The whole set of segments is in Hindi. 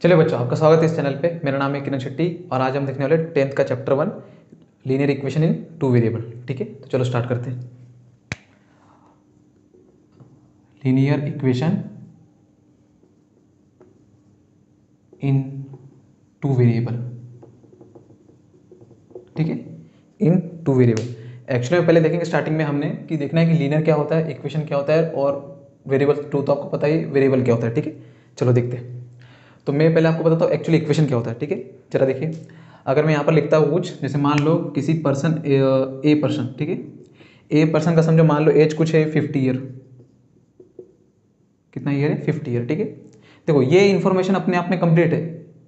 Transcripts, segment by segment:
चलिए बच्चों, आपका स्वागत है इस चैनल पे। मेरा नाम है किरण शेट्टी और आज हम देखने वाले 10th का chapter 1 linear equation in two variable. ठीक है, तो चलो स्टार्ट करते हैं। Linear equation in two variable. ठीक है, इन टू वेरिएबल। एक्चुअली में पहले देखेंगे स्टार्टिंग में हमने कि देखना है कि लीनियर क्या होता है, इक्वेशन क्या होता है और वेरिएबल टू तो आपको पता ही वेरिएबल क्या होता है। ठीक है, चलो देखते हैं। तो मैं पहले आपको बताता हूँ एक्चुअली इक्वेशन क्या होता है। ठीक है, जरा देखिए, अगर मैं यहाँ पर लिखता हूँ कुछ, जैसे मान लो किसी पर्सन ए पर्सन, ठीक है, ए पर्सन का समझो मान लो एज कुछ है 50 ईयर। कितना ईयर है? 50 ईयर। ठीक है, देखो ये इन्फॉर्मेशन अपने आप में कंप्लीट है,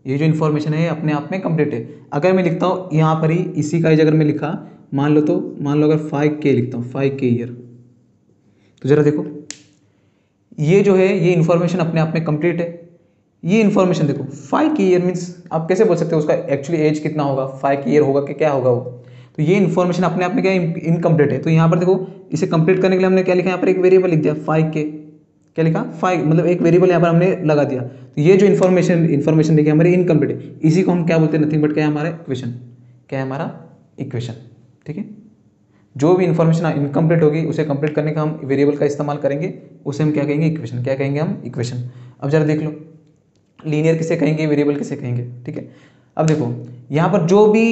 ये जो इन्फॉर्मेशन है अपने आप में कंप्लीट है। अगर मैं लिखता हूँ यहाँ पर ही इसी का एज अगर मैं लिखा, मान लो तो मान लो अगर 5K लिखता हूँ, 5K ईयर, तो जरा देखो ये जो है ये इन्फॉर्मेशन अपने आप में कंप्लीट है। ये इन्फॉर्मेशन देखो 5K ईयर मीन्स आप कैसे बोल सकते हो उसका एक्चुअली एज कितना होगा, 5K ईयर होगा कि क्या होगा वो। तो ये इन्फॉर्मेशन अपने आप में क्या इनकम्प्लीट है। तो यहाँ पर देखो इसे कंप्लीट करने के लिए हमने क्या लिखा, यहाँ पर एक वेरिएबल लिख दिया 5K। क्या लिखा? 5, मतलब एक वेरिएबल यहाँ पर हमने लगा दिया। तो ये जो इन्फॉर्मेशन देखिए हमारी इनकम्प्लीट है। इसी को हम क्या बोलते हैं? नथिंग बट क्या है हमारा इक्वेशन। क्या है हमारा? इक्वेशन। ठीक है, जो भी इन्फॉर्मेशन इनकम्प्लीट होगी उसे कंप्लीट करने का हम वेरिएबल का इस्तेमाल करेंगे, उसे हम क्या कहेंगे? इक्वेशन। क्या कहेंगे हम? इक्वेशन। अब जरा देख लो लीनियर किसे कहेंगे, वेरिएबल किसे कहेंगे। ठीक है, अब देखो यहाँ पर जो भी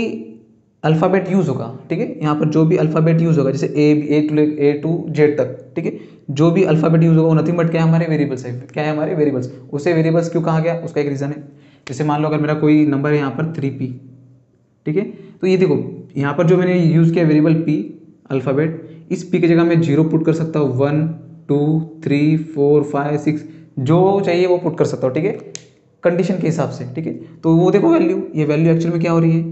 अल्फ़ाबेट यूज़ होगा, ठीक है, यहाँ पर जो भी अल्फ़ाबेट यूज़ होगा जैसे ए टू जेड तक, ठीक है, जो भी अल्फ़ाबेट यूज़ होगा वो नथिंग बट क्या है? हमारे वेरिएबल्स है। क्या है? हमारे वेरिएबल्स। उसे वेरिएबल्स क्यों कहा गया, उसका एक रीज़न है। जैसे मान लो अगर मेरा कोई नंबर है यहाँ पर 3P, ठीक है, तो ये देखो यहाँ पर जो मैंने यूज़ किया वेरिएबल P अल्फ़ाबेट, इस P की जगह मैं 0 पुट कर सकता हूँ, 1 2 3 4 5 6 जो चाहिए वो पुट कर सकता हूँ। ठीक है, कंडीशन के हिसाब से। ठीक है, तो वो देखो वैल्यू, ये वैल्यू एक्चुअल में क्या हो रही है,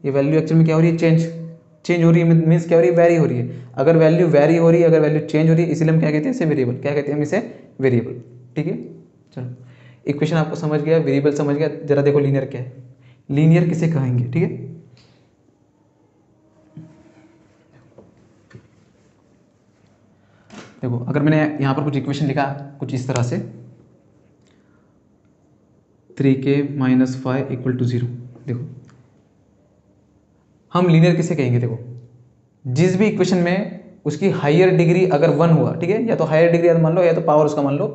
ये वैल्यू एक्चुअल में क्या हो रही है? चेंज हो रही है। मीन्स क्या हो रही है? वेरी हो रही है। अगर वैल्यू वेरी हो रही है, अगर वैल्यू चेंज हो रही है, इसलिए हम क्या कहते हैं? इसे वेरिएबल। क्या कहते हैं हम इसे? वेरिएबल। ठीक है, चलो इक्वेशन आपको समझ गया, वेरिएबल समझ गया। जरा देखो लीनियर क्या है, लीनियर किसे कहेंगे। ठीक है, देखो अगर मैंने यहाँ पर कुछ इक्वेशन लिखा कुछ इस तरह से 3K - 5 = 0, देखो हम लीनियर किसे कहेंगे? देखो जिस भी इक्वेशन में उसकी हायर डिग्री अगर 1 हुआ, ठीक है, या तो हायर डिग्री मान लो या तो पावर उसका मान लो,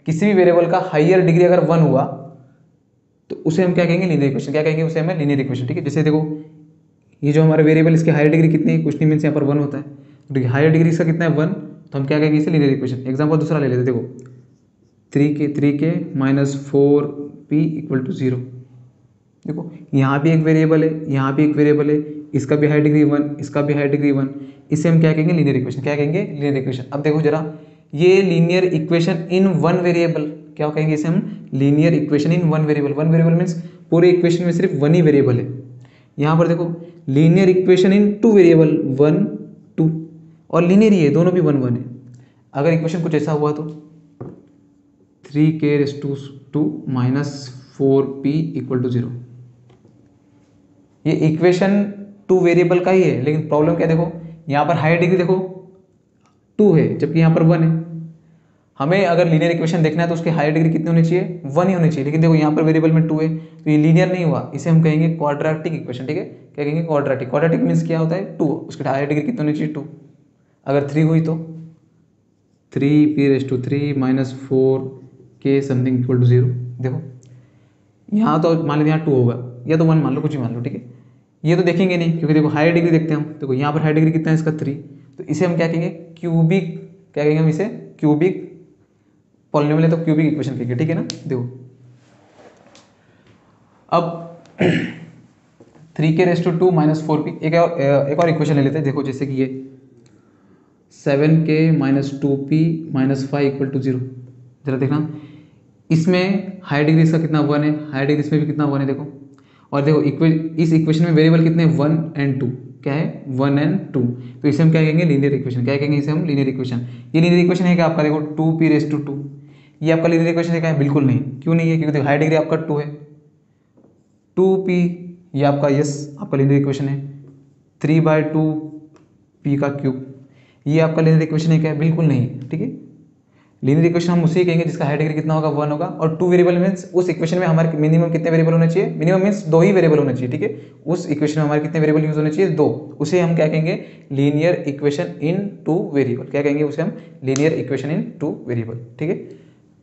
किसी भी वेरिएबल का हायर डिग्री अगर 1 हुआ तो उसे हम क्या कहेंगे? Linear equation. क्या कहेंगे? उसे हमें लीनियर इक्वेशन। ठीक है, जैसे देखो ये जो हमारा वेरिएबल इसकी हायर डिग्री कितनी है, कुछ नहीं, मीन्स यहाँ पर 1 होता है, तो हायर डिग्री इसका कितना है? 1, तो हम क्या कहेंगे? इसे लीनियर इक्वेशन। एग्जाम्पल दूसरा ले लेते, देखो 3K - 4P = 0। देखो यहाँ भी एक वेरिएबल है, यहाँ भी एक वेरिएबल है, इसका भी हाई डिग्री 1, इसका भी हाई डिग्री 1, इसे हम क्या कहेंगे? Linear equation. क्या कहेंगे? Linear equation. अब देखो जरा ये linear equation in one variable, क्या कहेंगे इसे हम? Linear equation in one variable. One variable means पूरे इक्वेशन में सिर्फ वन ही वेरिएबल है। यहाँ पर देखो linear equation in two variable, 1 2, और लीनियर ही है, दोनों भी 1 1 है। अगर इक्वेशन कुछ ऐसा हुआ तो 3K⁻² - 4P = 0, ये इक्वेशन टू वेरिएबल का ही है, लेकिन प्रॉब्लम क्या है? देखो यहाँ पर हाई डिग्री देखो 2 है जबकि यहाँ पर 1 है। हमें अगर लीनियर इक्वेशन देखना है तो उसकी हाई डिग्री कितनी होनी चाहिए? 1 ही होनी चाहिए, लेकिन देखो यहाँ पर वेरिएबल में 2 है तो ये लीनियर नहीं हुआ, इसे हम कहेंगे क्वाड्रेटिक इक्वेशन। ठीक है, क्या कहेंगे? क्वाड्रेटिक। क्वाड्रेटिक मीन्स क्या होता है? 2, उसकी हाई डिग्री कितनी होनी चाहिए? 2। अगर 3 हुई तो 3P⁻³ - 4K समथिंग = 0। देखो यहाँ तो मान लीजिए यहाँ 2 होगा या तो 1 मान लो, कुछ भी मान लो। ठीक है, ये तो देखेंगे नहीं क्योंकि देखो हाई डिग्री देखते हैं हम। देखो यहाँ पर हाई डिग्री कितना है इसका? 3, तो इसे हम क्या कहेंगे? क्यूबिक। क्या कहेंगे हम इसे? क्यूबिक पॉलिनोमियल है तो क्यूबिक इक्वेशन कहेंगे। ठीक है ना, देखो अब 3K⁻² - 4P, एक और इक्वेशन ले लेते हैं। देखो जैसे कि ये 7K - 2P - 5 = 0। जरा देखना इसमें हाई डिग्री इसका कितना? 1 है, हाई डिग्री इसमें भी कितना? 1 है। देखो और देखो इस इक्वेशन में वेरिएबल कितने? 1 और 2। क्या है? 1 और 2, तो इसे हम क्या कहेंगे? Linear equation. क्या कहेंगे इसे हम? Linear equation. ये लीनियर इक्वेशन है क्या आपका? देखो 2P⁻², ये आपका लीनियर इक्वेशन है क्या? बिल्कुल नहीं। क्यों नहीं है? क्योंकि देखो हाई डिग्री आपका 2 है, 2P, ये आपका यस आपका लीनियर इक्वेशन है। 3/2 P का क्यूब, ये आपका लीनियर इक्वेशन है क्या? बिल्कुल नहीं। ठीक है, लीनियर इक्वेशन हम उसी कहेंगे जिसका हायर डिग्री कितना होगा 1 होगा। और 2 वेरिएबल मीन्स उस इक्वेशन में हमारे मिनिमम कितने वेरिएबल होने चाहिए, मिनिमम मीन्स 2 ही वेरिएबल होने चाहिए, ठीक है। उस इक्वेशन में हमारे कितने वेरिएबल यूज होने चाहिए, 2। उसे हम क्या कहेंगे, लीनियर इक्वेशन इन 2 वेरिएबल। क्या कहेंगे उसे हम, लीनियर इक्वेशन इन 2 वेरिएबल, ठीक है।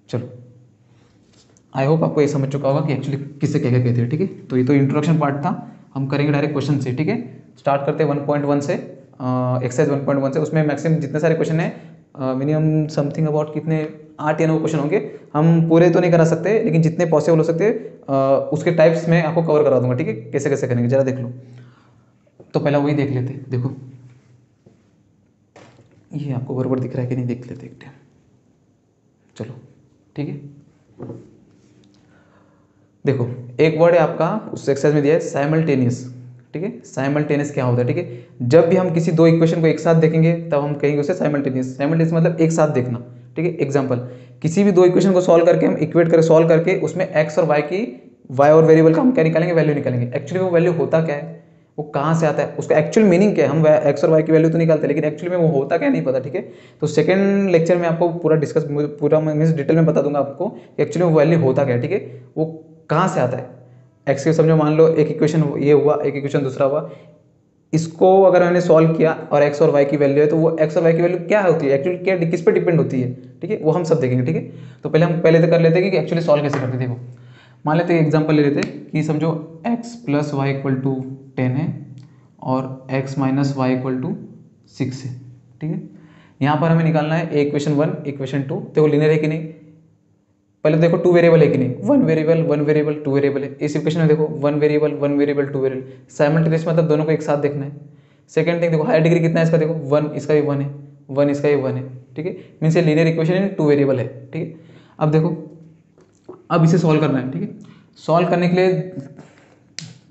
चलो आई होप आपको ये समझ चुका होगा कि एक्चुअली किससे क्या क्या कहते हैं, ठीक है। तो ये तो इंट्रोडक्शन पार्ट था, हम करेंगे डायरेक्ट क्वेश्चन से, ठीक है। स्टार्ट करते हैं 1.1 से, एक्सरसाइज 1.1 से। उसमें मैक्सिमम जितने सारे क्वेश्चन है, मिनिमम समथिंग अबाउट कितने 8 या 9 क्वेश्चन होंगे। हम पूरे तो नहीं करा सकते, लेकिन जितने पॉसिबल हो सकते हैं उसके टाइप्स में आपको कवर करा दूंगा, ठीक है। कैसे कैसे करेंगे जरा देख लो। तो पहला वही देख लेते, देखो ये आपको बराबर दिख रहा है कि नहीं, देख लेते एक टाइम। चलो ठीक है, देखो एक वर्ड है आपका उस एक्सरसाइज में दिया है साइमल्टेनियस, ठीक है। साइमल्टेनियस क्या होता है, ठीक है। जब भी हम किसी दो इक्वेशन को एक साथ देखेंगे तब हम कहेंगे उसे साइमल्टेनियस। साइमल्टेनियस मतलब एक साथ देखना, ठीक है। एग्जांपल, किसी भी दो इक्वेशन को सॉल्व करके हम इक्वेट कर सॉल्व करके उसमें एक्स और वाई और वेरिएबल का हम क्या निकालेंगे, वैल्यू निकालेंगे। एक्चुअली वो वैल्यू होता क्या है, वो कहाँ से आता है, उसका एक्चुअल मीनिंग क्या है। हम एक्स और वाई की वैल्यू तो निकालते हैं, लेकिन एक्चुअली में वो होता क्या नहीं पता, ठीक है। तो सेकंड लेक्चर में आपको पूरा डिस्कस, पूरा मीन्स डिटेल में बता दूंगा आपको कि एक्चुअली वो वैल्यू होता क्या है, ठीक है। वो कहाँ से आता है। एक्स के समझो, मान लो एक इक्वेशन ये हुआ, एक इक्वेशन दूसरा हुआ, इसको अगर मैंने सॉल्व किया और एक्स और वाई की वैल्यू है, तो वो एक्स और वाई की वैल्यू क्या होती है, एक्चुअली क्या किस पे डिपेंड होती है, ठीक है। वो हम सब देखेंगे, ठीक है। तो पहले हम पहले तो कर लेते हैं कि एक्चुअली सॉल्व कैसे करते हैं। देखो मान लेते हैं एग्जांपल ले लेते हैं कि समझो x plus Y equal to 10 है और x minus Y equal to 6 है, ठीक है। यहाँ पर हमें निकालना है इक्वेशन 1 इक्वेशन 2। देखो लीनियर है कि नहीं, पहले देखो 2 वेरिएबल है कि नहीं, 1 वेरिएबल 2 वेरिएबल है। इस इक्वेशन में देखो 1 वेरिएबल 2 वेरिएबल, साइमल्टेनियस मतलब दोनों को एक साथ देखना है। सेकंड थिंग देखो हायर डिग्री कितना है इसका, देखो 1, इसका भी 1 है, 1 इसका भी 1 है, ठीक है। मीन्स ये लीनियर इक्वेशन इन 2 वेरिएबल है, ठीक है। अब देखो, अब इसे सॉल्व करना है, ठीक है। सॉल्व करने के लिए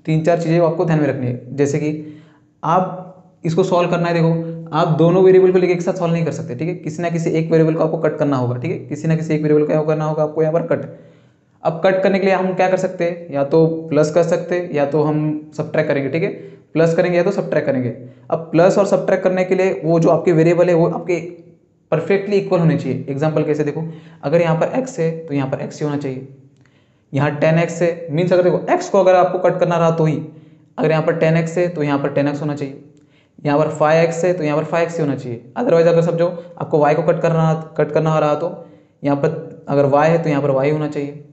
3-4 चीज़ें आपको ध्यान में रखनी है। जैसे कि आप इसको सॉल्व करना है, देखो आप दोनों वेरिएबल को लेकर एक साथ सॉल्व नहीं कर सकते, ठीक है। किसी ना किसी एक वेरिएबल को आपको कट करना होगा, ठीक है। किसी ना किसी एक वेरिएबल को क्या करना होगा आपको यहाँ पर कट। अब कट करने के लिए हम क्या कर सकते हैं, या तो प्लस कर सकते हैं या तो हम सब्ट्रैक्ट करेंगे, ठीक है। प्लस करेंगे या तो सब्ट्रैक्ट करेंगे। अब प्लस और सब्ट्रैक्ट करने के लिए वो जो आपके वेरिएबल है वो आपके परफेक्टली इक्वल होने चाहिए। एग्जाम्पल कैसे, देखो अगर यहाँ पर x है तो यहाँ पर x ही होना चाहिए। यहाँ 10x है, मीन्स अगर देखो x को अगर आपको कट करना रहा तो ही, अगर यहाँ पर 10x है तो यहाँ पर 10x होना चाहिए। यहाँ पर 5x है तो यहाँ पर 5x ही होना चाहिए। अदरवाइज अगर समझो आपको y को कट करना हो रहा तो यहाँ पर अगर y है तो यहाँ पर y होना चाहिए।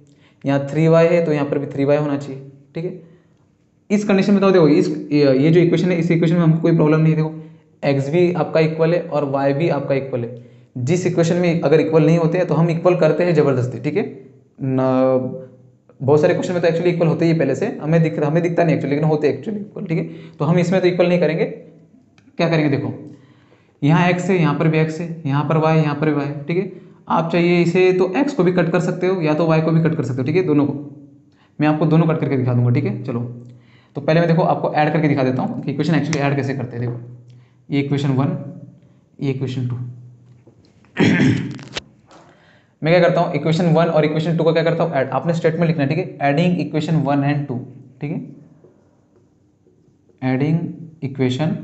यहाँ 3y है तो यहाँ पर भी 3y होना चाहिए, ठीक है। इस कंडीशन में तो देखो ये जो इक्वेशन है, इस इक्वेशन में हमको कोई प्रॉब्लम नहीं है। देखो x भी आपका इक्वल है और y भी आपका इक्वल है। जिस इक्वेशन में अगर इक्वल नहीं होते हैं तो हम इक्वल करते हैं ज़बरदस्ती, ठीक है। बहुत सारे क्वेश्चन में तो एक्चुअली इक्वल होते ही पहले से, हमें दिखता नहीं एक्चुअली, लेकिन होते एक्चुअली इक्वल, ठीक है। तो हम इसमें तो इक्वल नहीं करेंगे। क्या करेंगे, देखो यहाँ x है, यहाँ पर भी x है, यहाँ पर y, यहाँ पर भी y, ठीक है। आप चाहिए इसे तो x को भी कट कर सकते हो या तो y को भी कट कर सकते हो, ठीक है। दोनों को मैं आपको दोनों कट करके दिखा दूंगा, ठीक है। चलो तो पहले मैं देखो आपको ऐड करके दिखा देता हूँ कि इक्वेशन एक्चुअली ऐड कैसे करते हैं। देखो ये इक्वेशन 1, ये इक्वेशन 2। मैं क्या करता हूँ, इक्वेशन 1 और इक्वेशन 2 का क्या करता हूँ, ऐड। आपने स्टेटमेंट लिखना है, ठीक है। एडिंग इक्वेशन 1 एंड 2, ठीक है। एडिंग इक्वेशन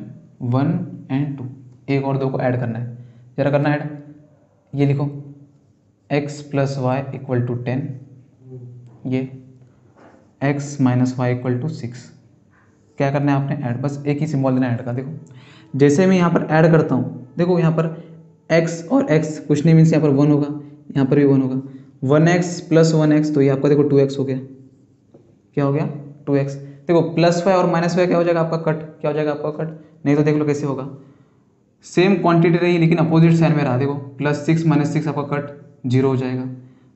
1 एंड 2, एक और दो को ऐड करना है, जरा करना ऐड। ये लिखो x plus Y equal to 10, ये x minus Y equal to 6। क्या करना है आपने, ऐड। बस एक ही सिंबल देना ऐड का। देखो जैसे मैं यहाँ पर ऐड करता हूँ, देखो यहाँ पर x और x कुछ नहीं, मीन्स यहाँ पर 1 होगा, यहाँ पर भी 1 होगा। 1x प्लस 1x तो ये आपका देखो 2x हो गया। क्या हो गया, 2x। देखो प्लस वाई और माइनस वाई क्या हो जाएगा आपका कट, क्या हो जाएगा आपका कट। नहीं तो देख लो कैसे होगा, सेम क्वांटिटी रही लेकिन अपोजिट साइन में रहा। देखो +6 माइनस 6 आपका कट 0 हो जाएगा।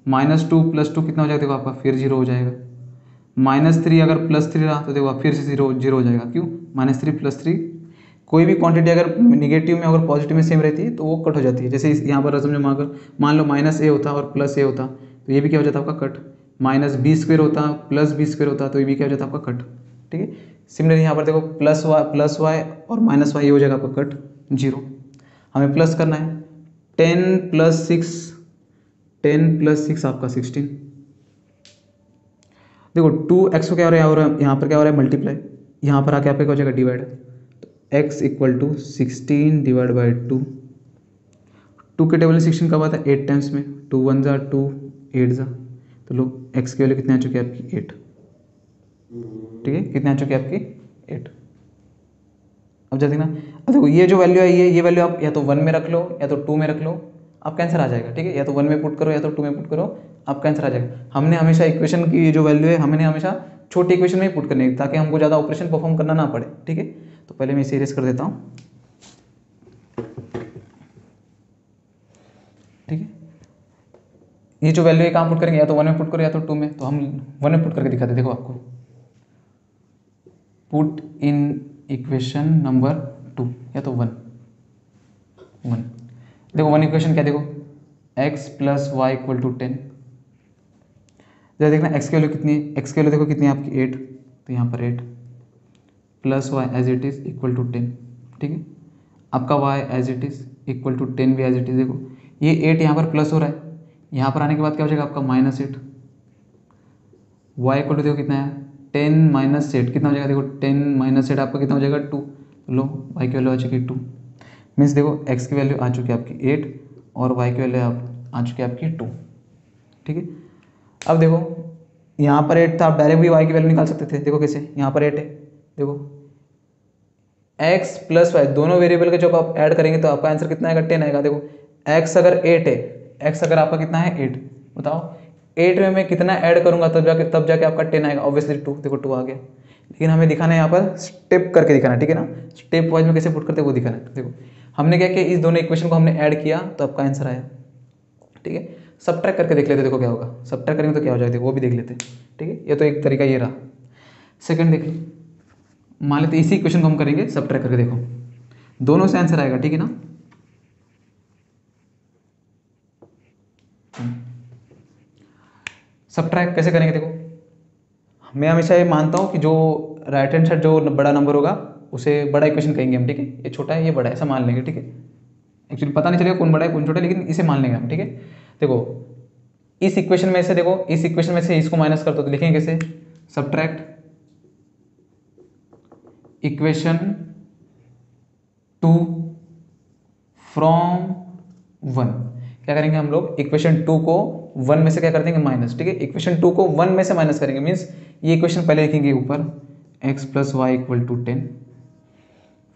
-2 + 2 कितना हो जाएगा, देखो आपका फिर 0 हो जाएगा। -3 अगर +3 रहा तो देखो फिर से 0 हो जाएगा। क्यों, -3 + 3 कोई भी क्वांटिटी अगर निगेटिव में अगर पॉजिटिव में सेम रहती है तो वो कट हो जाती है। जैसे यहाँ पर समझो मान लो -a होता और +a होता तो ये भी क्या हो जाता आपका कट। -b² होता +b² होता तो ये भी क्या हो जाता आपका कट, ठीक है। सिमिलरली यहाँ पर देखो प्लस वाई और माइनस वाई ये हो जाएगा आपका कट 0। हमें प्लस करना है 10 + 6 आपका 16। देखो 2x को क्या हो रहा है, यहाँ पर क्या हो रहा है मल्टीप्लाई, यहाँ पर आके आपका क्या हो जाएगा डिवाइड। तो x equal to 16 divide by 2, 2 के टेबल में 16 कब आता है? 8 टाइम्स में। 2 1 जा 2, 8 जा, तो लो एक्स की वैल्यू कितनी आ चुकी है आपकी? 8। ठीक है, कितनी आ चुकी है आपकी? 8। अब जल्दी ना, अब देखो ये जो वैल्यू आई है, ये वैल्यू आप या तो 1 में रख लो या तो 2 में रख लो, आपका आंसर आ जाएगा। ठीक है, या तो 1 में पुट करो या तो 2 में पुट करो, आपका आंसर आ जाएगा। हमने हमेशा इक्वेशन की जो वैल्यू है हमने हमेशा छोटी इक्वेशन में ही पुट करनी है, ताकि हमको ज़्यादा ऑपरेशन परफॉर्म करना ना पड़े। ठीक है, तो पहले मैं इसे इरेज कर देता हूँ। ठीक है, ये जो वैल्यू है कहाँ पुट करेंगे? या तो 1 में पुट करो या तो 2 में, तो हम 1 में पुट करके दिखाते। देखो आपको, पुट इन इक्वेशन नंबर 2 या तो 1 देखो 1 इक्वेशन क्या, देखो x plus Y equal to 10। जरा देखना x की वैल्यू कितनी है, x की वैल्यू देखो कितनी है आपकी? 8, तो यहाँ पर 8 plus Y as it is equal to 10। ठीक है, आपका y as it is equal to 10 भी एज इट इज़। देखो ये 8 यहाँ पर प्लस हो रहा है, यहाँ पर आने के बाद क्या हो जाएगा आपका? -8। y इक्वल टू देखो कितना है? 10 माइनस 8 कितना हो जाएगा? देखो 10 माइनस 8 आपका कितना हो जाएगा? 2। लो y की वैल्यू आ चुकी है 2। मीन्स देखो x की वैल्यू आ चुकी है आपकी 8 और y की वैल्यू आ चुकी है आपकी 2। ठीक है, अब देखो यहाँ पर 8 था, आप डायरेक्ट भी y की वैल्यू निकाल सकते थे। देखो कैसे, यहाँ पर 8 है, देखो x प्लस वाई दोनों वेरिएबल के जब आप ऐड करेंगे तो आपका आंसर कितना आएगा? 10 आएगा। देखो x अगर 8 है, x अगर आपका कितना है? 8, बताओ 8 में मैं कितना ऐड करूंगा तब जाके आपका 10 आएगा? ऑब्वियसली 2। देखो 2 आ गया, लेकिन हमें दिखाना है यहाँ पर स्टेप करके दिखाना है। ठीक है ना, स्टेप वाइज में कैसे पुट करते हैं वो दिखाना है। देखो हमने क्या किया, इस दोनों इक्वेशन को हमने ऐड किया तो आपका आंसर आया। ठीक है, सब्ट्रैक्ट करके देख लेते, देखो क्या होगा। सब्ट्रैक्ट करेंगे तो क्या हो जाएगा वो भी देख लेते। ठीक है, ये तो एक तरीका ये रहा। सेकंड देख लो, मान लेते इसी इक्वेशन को हम करेंगे सब्ट्रैक्ट करके, देखो दोनों से आंसर आएगा। ठीक है ना, सब्ट्रैक्ट कैसे करेंगे? देखो मैं हमेशा ये मानता हूँ कि जो राइट हैंड साइड जो बड़ा नंबर होगा उसे बड़ा इक्वेशन कहेंगे हम। ठीक है, ये छोटा है ये बड़ा है, ऐसा मान लेंगे। ठीक है, एक्चुअली पता नहीं चलेगा कौन बड़ा है कौन छोटा है, लेकिन इसे मान लेंगे हम। ठीक है, देखो इस इक्वेशन में से, देखो इस इक्वेशन में से इसको माइनस कर दो तो लिखेंगे कैसे? Subtract equation 2 from 1। क्या करेंगे हम लोग? इक्वेशन 2 को 1 में से क्या कर देंगे? माइनस। ठीक है, इक्वेशन 2 को 1 में से माइनस करेंगे, मीन्स ये इक्वेशन पहले लिखेंगे ऊपर x plus Y equal to 10,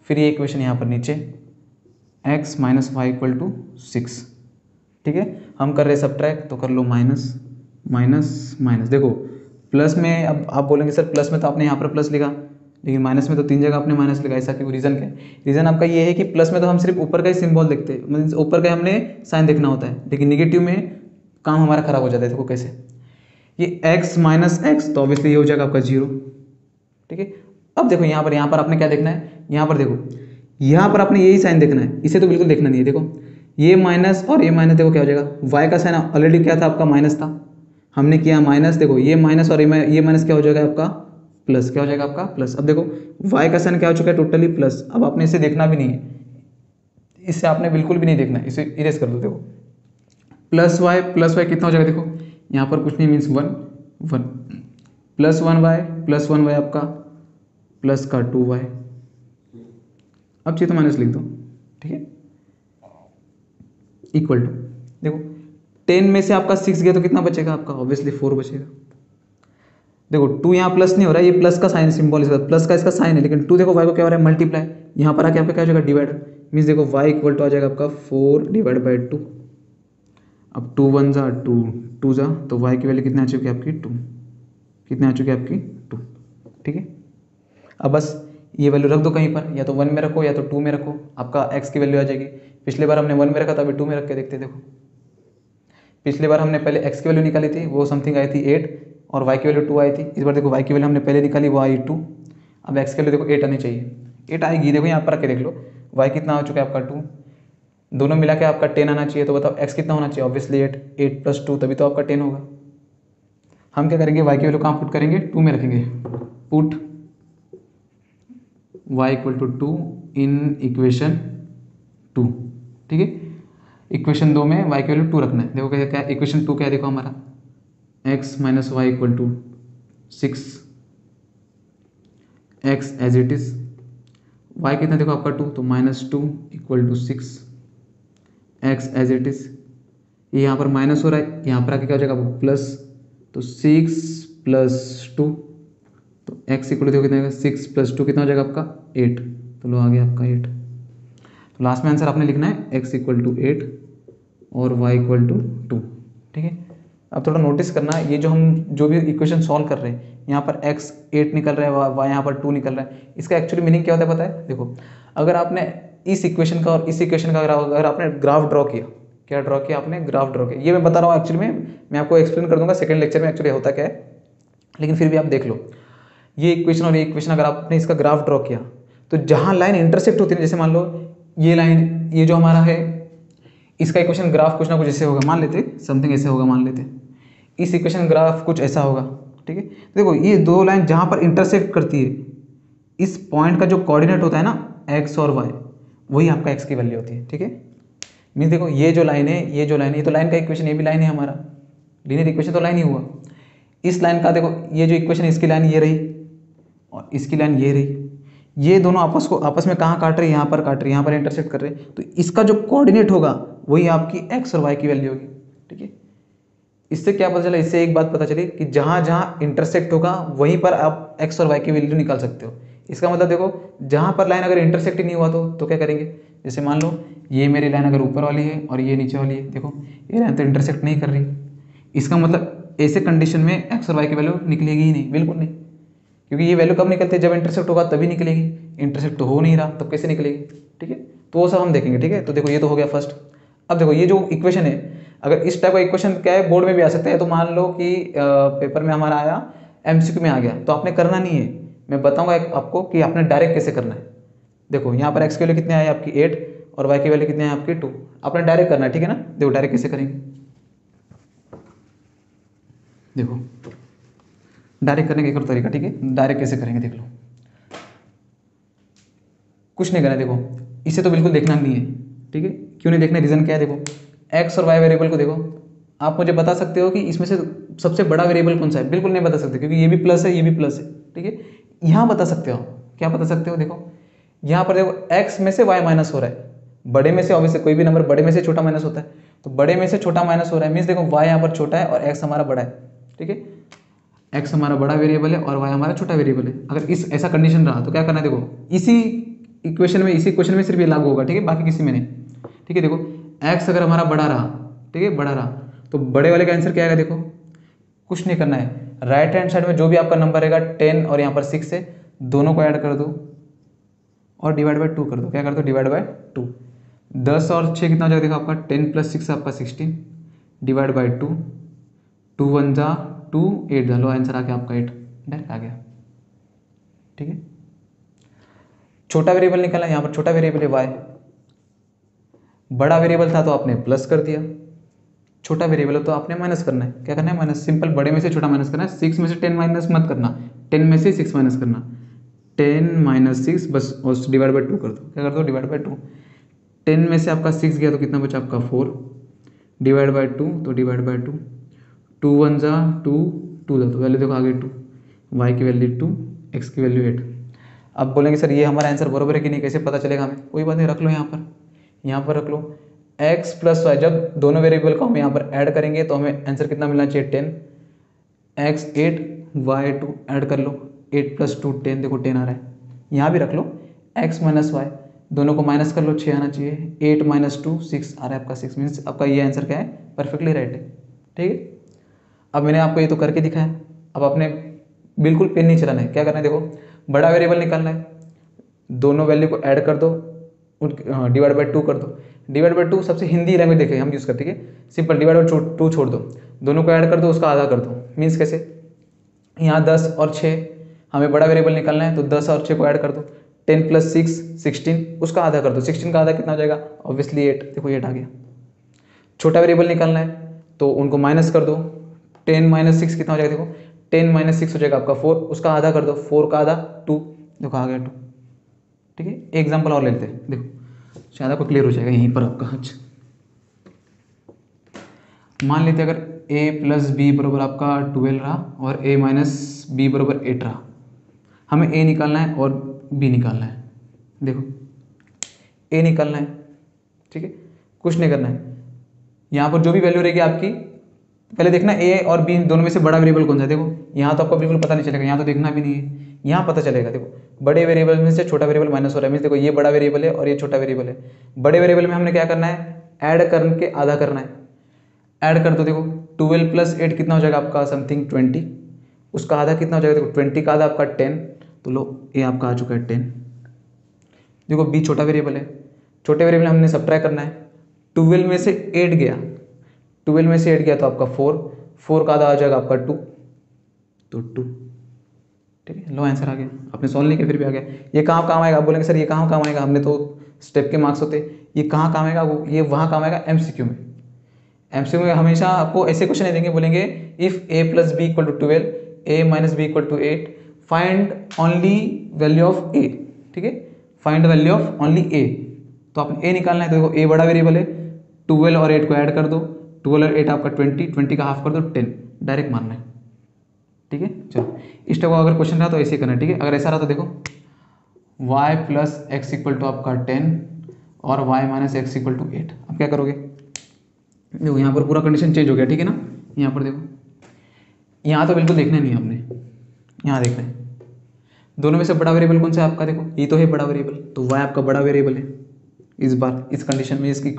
फिर ये इक्वेशन यहाँ पर नीचे x minus Y equal to 6। ठीक है, हम कर रहे हैं सब्ट्रैक्ट तो कर लो माइनस माइनस माइनस। देखो प्लस में, अब आप बोलेंगे सर प्लस में तो आपने यहाँ पर प्लस लिखा, लेकिन माइनस में तो 3 जगह आपने माइनस लिखा। ऐसा क्यों? रीज़न क्या है? रीज़न आपका ये है कि प्लस में तो हम सिर्फ ऊपर का ही सिंबल देखते हैं, मीन्स ऊपर का हमने साइन देखना होता है, लेकिन निगेटिव में काम हमारा खराब हो जाता है। देखो कैसे, ये x माइनस एक्स तो ऑब्वियसली ये हो जाएगा आपका 0। ठीक है, अब देखो यहाँ पर आपने क्या देखना है? यहाँ पर देखो, यहाँ पर आपने यही साइन देखना है, इसे तो बिल्कुल देखना नहीं है। देखो ये माइनस और ये माइनस, देखो क्या हो जाएगा? y का साइन ऑलरेडी क्या था आपका? माइनस था, हमने किया माइनस। देखो ये माइनस और ये माइनस क्या हो जाएगा आपका? प्लस। क्या हो जाएगा आपका? प्लस। अब देखो y का साइन क्या हो चुका है? Totally plus. अब आपने इसे देखना भी नहीं है, इसे आपने बिल्कुल भी नहीं देखना है, इसे इरेज कर दो। देखो प्लस वाई कितना हो जाएगा? देखो यहाँ पर कुछ नहीं, मीन्स 1 प्लस 1 वाई आपका प्लस का 2 वाई। अब चाहिए तो माइनस लिख दो। ठीक है, इक्वल टू, देखो 10 में से आपका 6 गया तो कितना बचेगा आपका? ऑब्वियसली 4 बचेगा। देखो 2 यहाँ प्लस नहीं हो रहा है, ये प्लस का साइन सिंबल, इसका प्लस का इसका साइन है, लेकिन 2 देखो वाई को क्या हो रहा है? मल्टीप्लाई। यहाँ पर आके आपका क्या हो जाएगा? डिवाइड। मीन्स देखो वाई इक्वल टू आ जाएगा आपका 4 डिवाइड बाई 2। अब 2 1 जा 2 2 जा, तो वाई की वैल्यू कितनी आ चुकी है आपकी? 2। कितनी आ चुकी है आपकी? 2। ठीक है, अब बस ये वैल्यू रख दो कहीं पर, या तो 1 में रखो या तो 2 में रखो, आपका x की वैल्यू आ जाएगी। पिछले बार हमने 1 में रखा था, अभी 2 में रख के देखते। देखो पिछले बार हमने पहले x की वैल्यू निकाली थी, वो समथिंग आई थी 8 और y की वैल्यू 2 आई थी। इस बार देखो y की वैल्यू हमने पहले निकाली, वो आई 2। अब x की वैल्यू देखो 8 आनी चाहिए, 8 आएगी। देखो यहाँ पर रख के देख लो, y कितना हो चुका है आपका? 2। दोनों मिला के आपका 10 आना चाहिए, तो बताओ x कितना होना चाहिए? ऑब्वियसली 8 प्लस 2, तभी तो आपका 10 होगा। हम क्या करेंगे? y की वैल्यू कहाँ पुट करेंगे? 2 में रखेंगे। Put y equal to 2 in equation 2। ठीक है, इक्वेशन 2 में y की वैल्यू 2 रखना है। देखो क्या इक्वेशन 2 क्या है? देखो हमारा x minus Y equal to 6, x as it is. y कितना देखो आपका 2, तो -2 equal to 6 X as it is, ये यहाँ पर माइनस हो रहा है, यहाँ पर आके क्या हो जाएगा आपको प्लस, तो 6 + 2, तो एक्स इक्वल टू कितना 6 + 2 कितना हो जाएगा आपका 8, तो लो आ गया आपका 8। तो लास्ट में आंसर आपने लिखना है x = 8 और y = 2, ठीक है। अब थोड़ा नोटिस करना है, ये जो हम जो भी इक्वेशन सॉल्व कर रहे हैं, यहाँ पर x 8 निकल रहा है, y यहाँ पर 2 निकल रहा है, इसका एक्चुअली मीनिंग क्या होता है पता है? देखो, अगर आपने इस इक्वेशन का और इस इक्वेशन का अगर आपने ग्राफ ड्रॉ किया, क्या ड्रॉ किया आपने? ग्राफ ड्रॉ किया। ये मैं बता रहा हूँ एक्चुअली में, मैं आपको एक्सप्लेन कर दूंगा सेकंड लेक्चर में एक्चुअली होता क्या है, लेकिन फिर भी आप देख लो। ये इक्वेशन और ये इक्वेशन अगर आपने इसका ग्राफ ड्रॉ किया, तो जहाँ लाइन इंटरसेक्ट होती है, जैसे मान लो ये लाइन, ये जो हमारा है, इसका इक्वेशन ग्राफ कुछ ना कुछ ऐसे होगा, मान लेते समथिंग ऐसे होगा, मान लेते इस इक्वेशन ग्राफ कुछ ऐसा होगा, ठीक है। देखो ये दो लाइन जहाँ पर इंटरसेक्ट करती है, इस पॉइंट का जो कोऑर्डिनेट होता है ना x और y, वही आपका x की वैल्यू होती है, ठीक है। मीन्स देखो ये जो लाइन है, ये जो लाइन है, ये तो लाइन का इक्वेशन, ये भी लाइन है हमारा, लीनियर इक्वेशन तो लाइन ही हुआ। इस लाइन का देखो, ये जो इक्वेशन है, इसकी लाइन ये रही और इसकी लाइन ये रही, ये दोनों आपस में कहाँ काट रहे हैं? यहाँ पर काट रहे हैं, यहाँ पर इंटरसेक्ट कर रहे हैं, तो इसका जो कोऑर्डिनेट होगा वही आपकी x और y की वैल्यू होगी, ठीक है। इससे क्या पता चला? इससे एक बात पता चली कि जहाँ जहाँ इंटरसेक्ट होगा वहीं पर आप x और y की वैल्यू निकाल सकते हो। इसका मतलब देखो, जहाँ पर लाइन अगर इंटरसेक्ट ही नहीं हुआ तो क्या करेंगे? जैसे मान लो ये मेरी लाइन अगर ऊपर वाली है और ये नीचे वाली है, देखो ये लाइन तो इंटरसेक्ट नहीं कर रही, इसका मतलब ऐसे कंडीशन में x और y की वैल्यू निकलेगी ही नहीं, बिल्कुल नहीं, क्योंकि ये वैल्यू कब निकलती है? जब इंटरसेक्ट होगा तभी निकलेगी, इंटरसेक्ट तो हो नहीं रहा, तब कैसे निकलेगी, ठीक है। तो वो सब हम देखेंगे, ठीक है। तो देखो ये तो हो गया फर्स्ट। अब देखो ये जो इक्वेशन है, अगर इस टाइप का इक्वेशन क्या है, बोर्ड में भी आ सकता है, तो मान लो कि पेपर में हमारा आया, MCQ में आ गया, तो आपने करना नहीं है, मैं बताऊंगा आपको कि आपने डायरेक्ट कैसे करना है। देखो यहाँ पर x की वैल्यू कितनी आई आपकी 8 और y की वैल्यू कितनी है आपकी 2, आपने डायरेक्ट करना है, ठीक है ना। देखो डायरेक्ट कैसे करेंगे, देखो डायरेक्ट करने का एक और तरीका, ठीक है। डायरेक्ट कैसे करेंगे देख लो, कुछ नहीं करना है, देखो इसे तो बिल्कुल देखना नहीं है, ठीक है। क्यों नहीं देखना? रीज़न क्या है? देखो x और y वेरिएबल को देखो, आप मुझे बता सकते हो कि इसमें से सबसे बड़ा वेरिएबल कौन सा है? बिल्कुल नहीं बता सकते, क्योंकि ये भी प्लस है, ये भी प्लस है, ठीक है। यहाँ बता सकते हो, क्या बता सकते हो? देखो यहाँ पर देखो x में से y माइनस हो रहा है, बड़े में से ऑब्वियसली कोई भी नंबर बड़े में से छोटा माइनस होता है, तो बड़े में से छोटा माइनस हो रहा है, मीन्स देखो y यहाँ पर छोटा है और x हमारा बड़ा है, ठीक है। x हमारा बड़ा वेरिएबल है और y हमारा छोटा वेरिएबल है। अगर इस ऐसा कंडीशन रहा तो क्या करना है? देखो इसी इक्वेशन में, इसी क्वेश्चन में सिर्फ ये लागू होगा, ठीक है, बाकी किसी में नहीं, ठीक है। देखो x अगर हमारा बड़ा रहा, ठीक है, बड़ा रहा, तो बड़े वाले का आंसर क्या आएगा? देखो कुछ नहीं करना है, राइट हैंड साइड में जो भी आपका नंबर रहेगा 10 और यहाँ पर 6 है, दोनों को ऐड कर दो और डिवाइड बाय 2 कर दो। क्या कर दो? Divide by 2। 10 और 6 कितना हो जाएगा? देखो आपका 10 + 6 आपका 16 डिवाइड बाय 2, 2 1 जा 2, 8 जा, लो आंसर आ गया आपका 8, डायरेक्ट आ गया, ठीक है। छोटा वेरिएबल निकलना है, यहाँ पर छोटा वेरिएबल है y, बड़ा वेरिएबल था तो आपने प्लस कर दिया, छोटा वेरिएबल है तो आपने माइनस करना है। क्या करना है? माइनस, सिंपल, बड़े में से छोटा माइनस करना है। 6 में से 10 माइनस मत करना, 10 में से 6 माइनस करना, 10 - 6 बस, और डिवाइड बाय 2 कर दो। क्या कर दो? Divide by 2। 10 में से आपका 6 गया तो कितना बचा आपका 4, डिवाइड बाय 2, तो डिवाइड बाय 2, 2 1 जा 2, 2 जा, तो वैल्यू देखो आ गई 2, y की वैल्यू 2, x की वैल्यू 8। अब बोलेंगे सर ये हमारा आंसर बराबर है कि नहीं, कैसे पता चलेगा हमें? कोई बात नहीं, रख लो यहाँ पर रख लो, x + y, जब दोनों वेरिएबल को हम यहाँ पर ऐड करेंगे तो हमें आंसर कितना मिलना चाहिए? 10, x 8 y 2, ऐड कर लो, 8 + 2 10, देखो 10 आ रहा है। यहाँ भी रख लो, x - y, दोनों को माइनस कर लो, 6 आना चाहिए, 8 - 2 6 आ रहा है आपका 6, मीन्स आपका ये आंसर क्या है? परफेक्टली राइट है, ठीक है। अब मैंने आपको ये तो करके दिखाया, अब आपने बिल्कुल पेन नहीं चलाना है। क्या करना है? देखो बड़ा वेरिएबल निकालना है, दोनों वैल्यू को ऐड कर दो, डिवाइड बाय 2 कर दो। डिवाइड बाय 2 सबसे हिंदी लैंग्वेज देखे हम यूज़ करते हैं, सिंपल, डिवाइड बाय 2 छोड़ दो, दोनों को ऐड कर दो, उसका आधा कर दो। मीन्स कैसे? यहाँ 10 और 6 हमें बड़ा वेरिएबल निकालना है, तो 10 और 6 को ऐड कर दो, 10 + 6 16, उसका आधा कर दो, 16 का आधा कितना हो जाएगा? ऑब्वियसली 8, देखो 8 आ गया। छोटा वेरिएबल निकालना है तो उनको माइनस कर दो, 10 - 6 कितना हो जाएगा? देखो 10 - 6 हो जाएगा आपका 4, उसका आधा कर दो, 4 का आधा 2, देखो आ गया 2, ठीक है। एग्जाम्पल और ले लेते हैं, देखो शायद आपको क्लियर हो जाएगा यहीं पर आपका। अच्छा मान लेते अगर a + b बराबर आपका 12 रहा और a - b बराबर 8 रहा, हमें a निकालना है और b निकालना है। देखो a निकालना है, ठीक है, कुछ नहीं करना है। यहाँ पर जो भी वैल्यू रहेगी आपकी, पहले देखना ए और बी दोनों में से बड़ा वेरिएबल कौन सा है। देखो यहाँ तो आपको बिल्कुल पता नहीं चलेगा, यहाँ तो देखना भी नहीं है, यहाँ पता चलेगा। देखो बड़े वेरिएबल में से छोटा वेरिएबल माइनस हो रहा है, मीन्स देखो ये बड़ा वेरिएबल है और ये छोटा वेरिएबल है। बड़े वेरिएबल में हमने क्या करना है, ऐड करके आधा करना है। ऐड कर दो, देखो 12 + 8 कितना हो जाएगा आपका, समथिंग 20। उसका आधा कितना हो जाएगा, देखो 20 का आधा आपका 10, तो लो ये आपका आ चुका है 10। देखो बी छोटा वेरिएबल है, छोटे वेरिएबल हमने सब्ट्रैक्ट करना है। 12 में से 8 गया, 12 में से 8 गया तो आपका 4 का आधा आ जाएगा आपका 2, तो 2। ठीक है, लो आंसर आ गया। आपने सॉल्व नहीं किया फिर भी आ गया। ये कहाँ काम आएगा, आप बोलेंगे सर ये कहाँ काम आएगा, हमने तो स्टेप के मार्क्स होते, ये कहाँ काम आएगा, वो ये वहाँ काम आएगा एमसीक्यू में। एमसीक्यू में हमेशा आपको ऐसे क्वेश्चन नहीं देंगे, बोलेंगे if a + b = 12, a - b = 8, find only value of a। ठीक है, find value of only a, तो आपने a निकालना है। तो देखो a बड़ा वेरिएबल है, 12 और 8 को ऐड कर दो, 12 और 8 आपका 20, 20 का हाफ कर दो 10, डायरेक्ट मानना है। ठीक है, चलो इस टाइप का अगर क्वेश्चन रहा तो ऐसे करना है। ठीक है, अगर ऐसा रहा तो देखो y + x = आपका 10 और y - x = 8, अब क्या करोगे। देखो यहाँ पर पूरा कंडीशन चेंज हो गया। ठीक है ना, यहाँ पर देखो, यहाँ तो बिल्कुल देखना नहीं है आपने, यहाँ देखना है दोनों में से बड़ा वेरिएबल कौन सा है आपका। देखो ये तो है बड़ा वेरिएबल, तो y आपका बड़ा वेरिएबल है इस बार, इस कंडीशन में, इसकी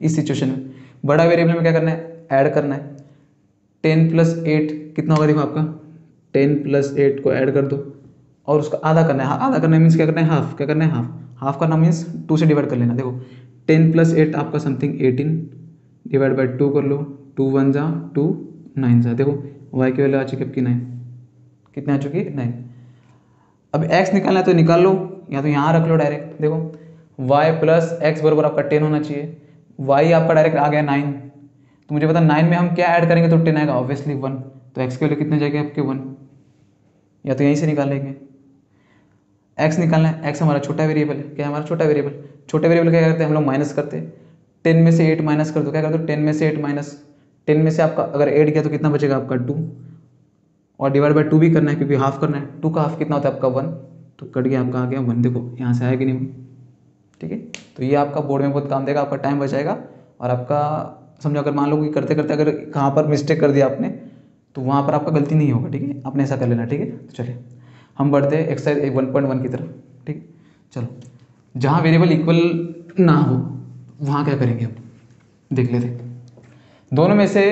इस सिचुएशन में। बड़ा वेरिएबल में क्या करना है, ऐड करना है। 10 + 8 कितना होगा, देखो आपका 10 + 8 को ऐड कर दो और उसका आधा करना है। आधा करना मीन्स क्या करना है, हाफ। क्या करना है, हाफ। हाफ करना मीन्स 2 से डिवाइड कर लेना। देखो 10 + 8 आपका समथिंग 18, डिवाइड बाई 2 कर लो, 2 × 1 = 2, 9 जा। देखो y की वैल्यू आ चुकी है आपकी 9, कितने आ चुकी है 9। अब x निकालना है तो निकाल लो, या तो यहाँ रख लो डायरेक्ट। देखो y + x बराबर आपका 10 होना चाहिए, y आपका डायरेक्ट आ गया 9, तो मुझे पता 9 में हम क्या ऐड करेंगे तो 10 आएगा, ऑब्वियसली 1, तो x की वैल्यू कितने जाएगी आपके 1, या तो यहीं से निकाल लेंगे। x निकालना है, x हमारा छोटा वेरिएबल है, क्या है हमारा छोटा वेरिएबल। छोटे वेरिएबल क्या करते हैं हम लोग, माइनस करते हैं। 10 में से 8 माइनस कर दो, क्या कर दो 10 में से 8 माइनस, 10 में से आपका अगर 8 गया तो कितना बचेगा आपका 2, और डिवाइड बाई 2 भी करना है क्योंकि हाफ करना है। 2 का हाफ कितना होता है आपका 1, तो कट गया आपका आ गया 1। देखो यहाँ से आया कि नहीं। ठीक है, तो ये आपका बोर्ड में बहुत काम देगा, आपका टाइम बचाएगा, और आपका समझो अगर मान लो कि करते करते अगर कहाँ पर मिस्टेक कर दिया आपने तो वहाँ पर आपका गलती नहीं होगा। ठीक है, आपने ऐसा कर लेना। ठीक है, तो चलिए हम बढ़ते हैं एक्सरसाइज 1.1 की तरफ। ठीक है, चलो जहाँ वेरिएबल इक्वल ना हो वहाँ क्या करेंगे हम देख लेते हैं। दोनों में से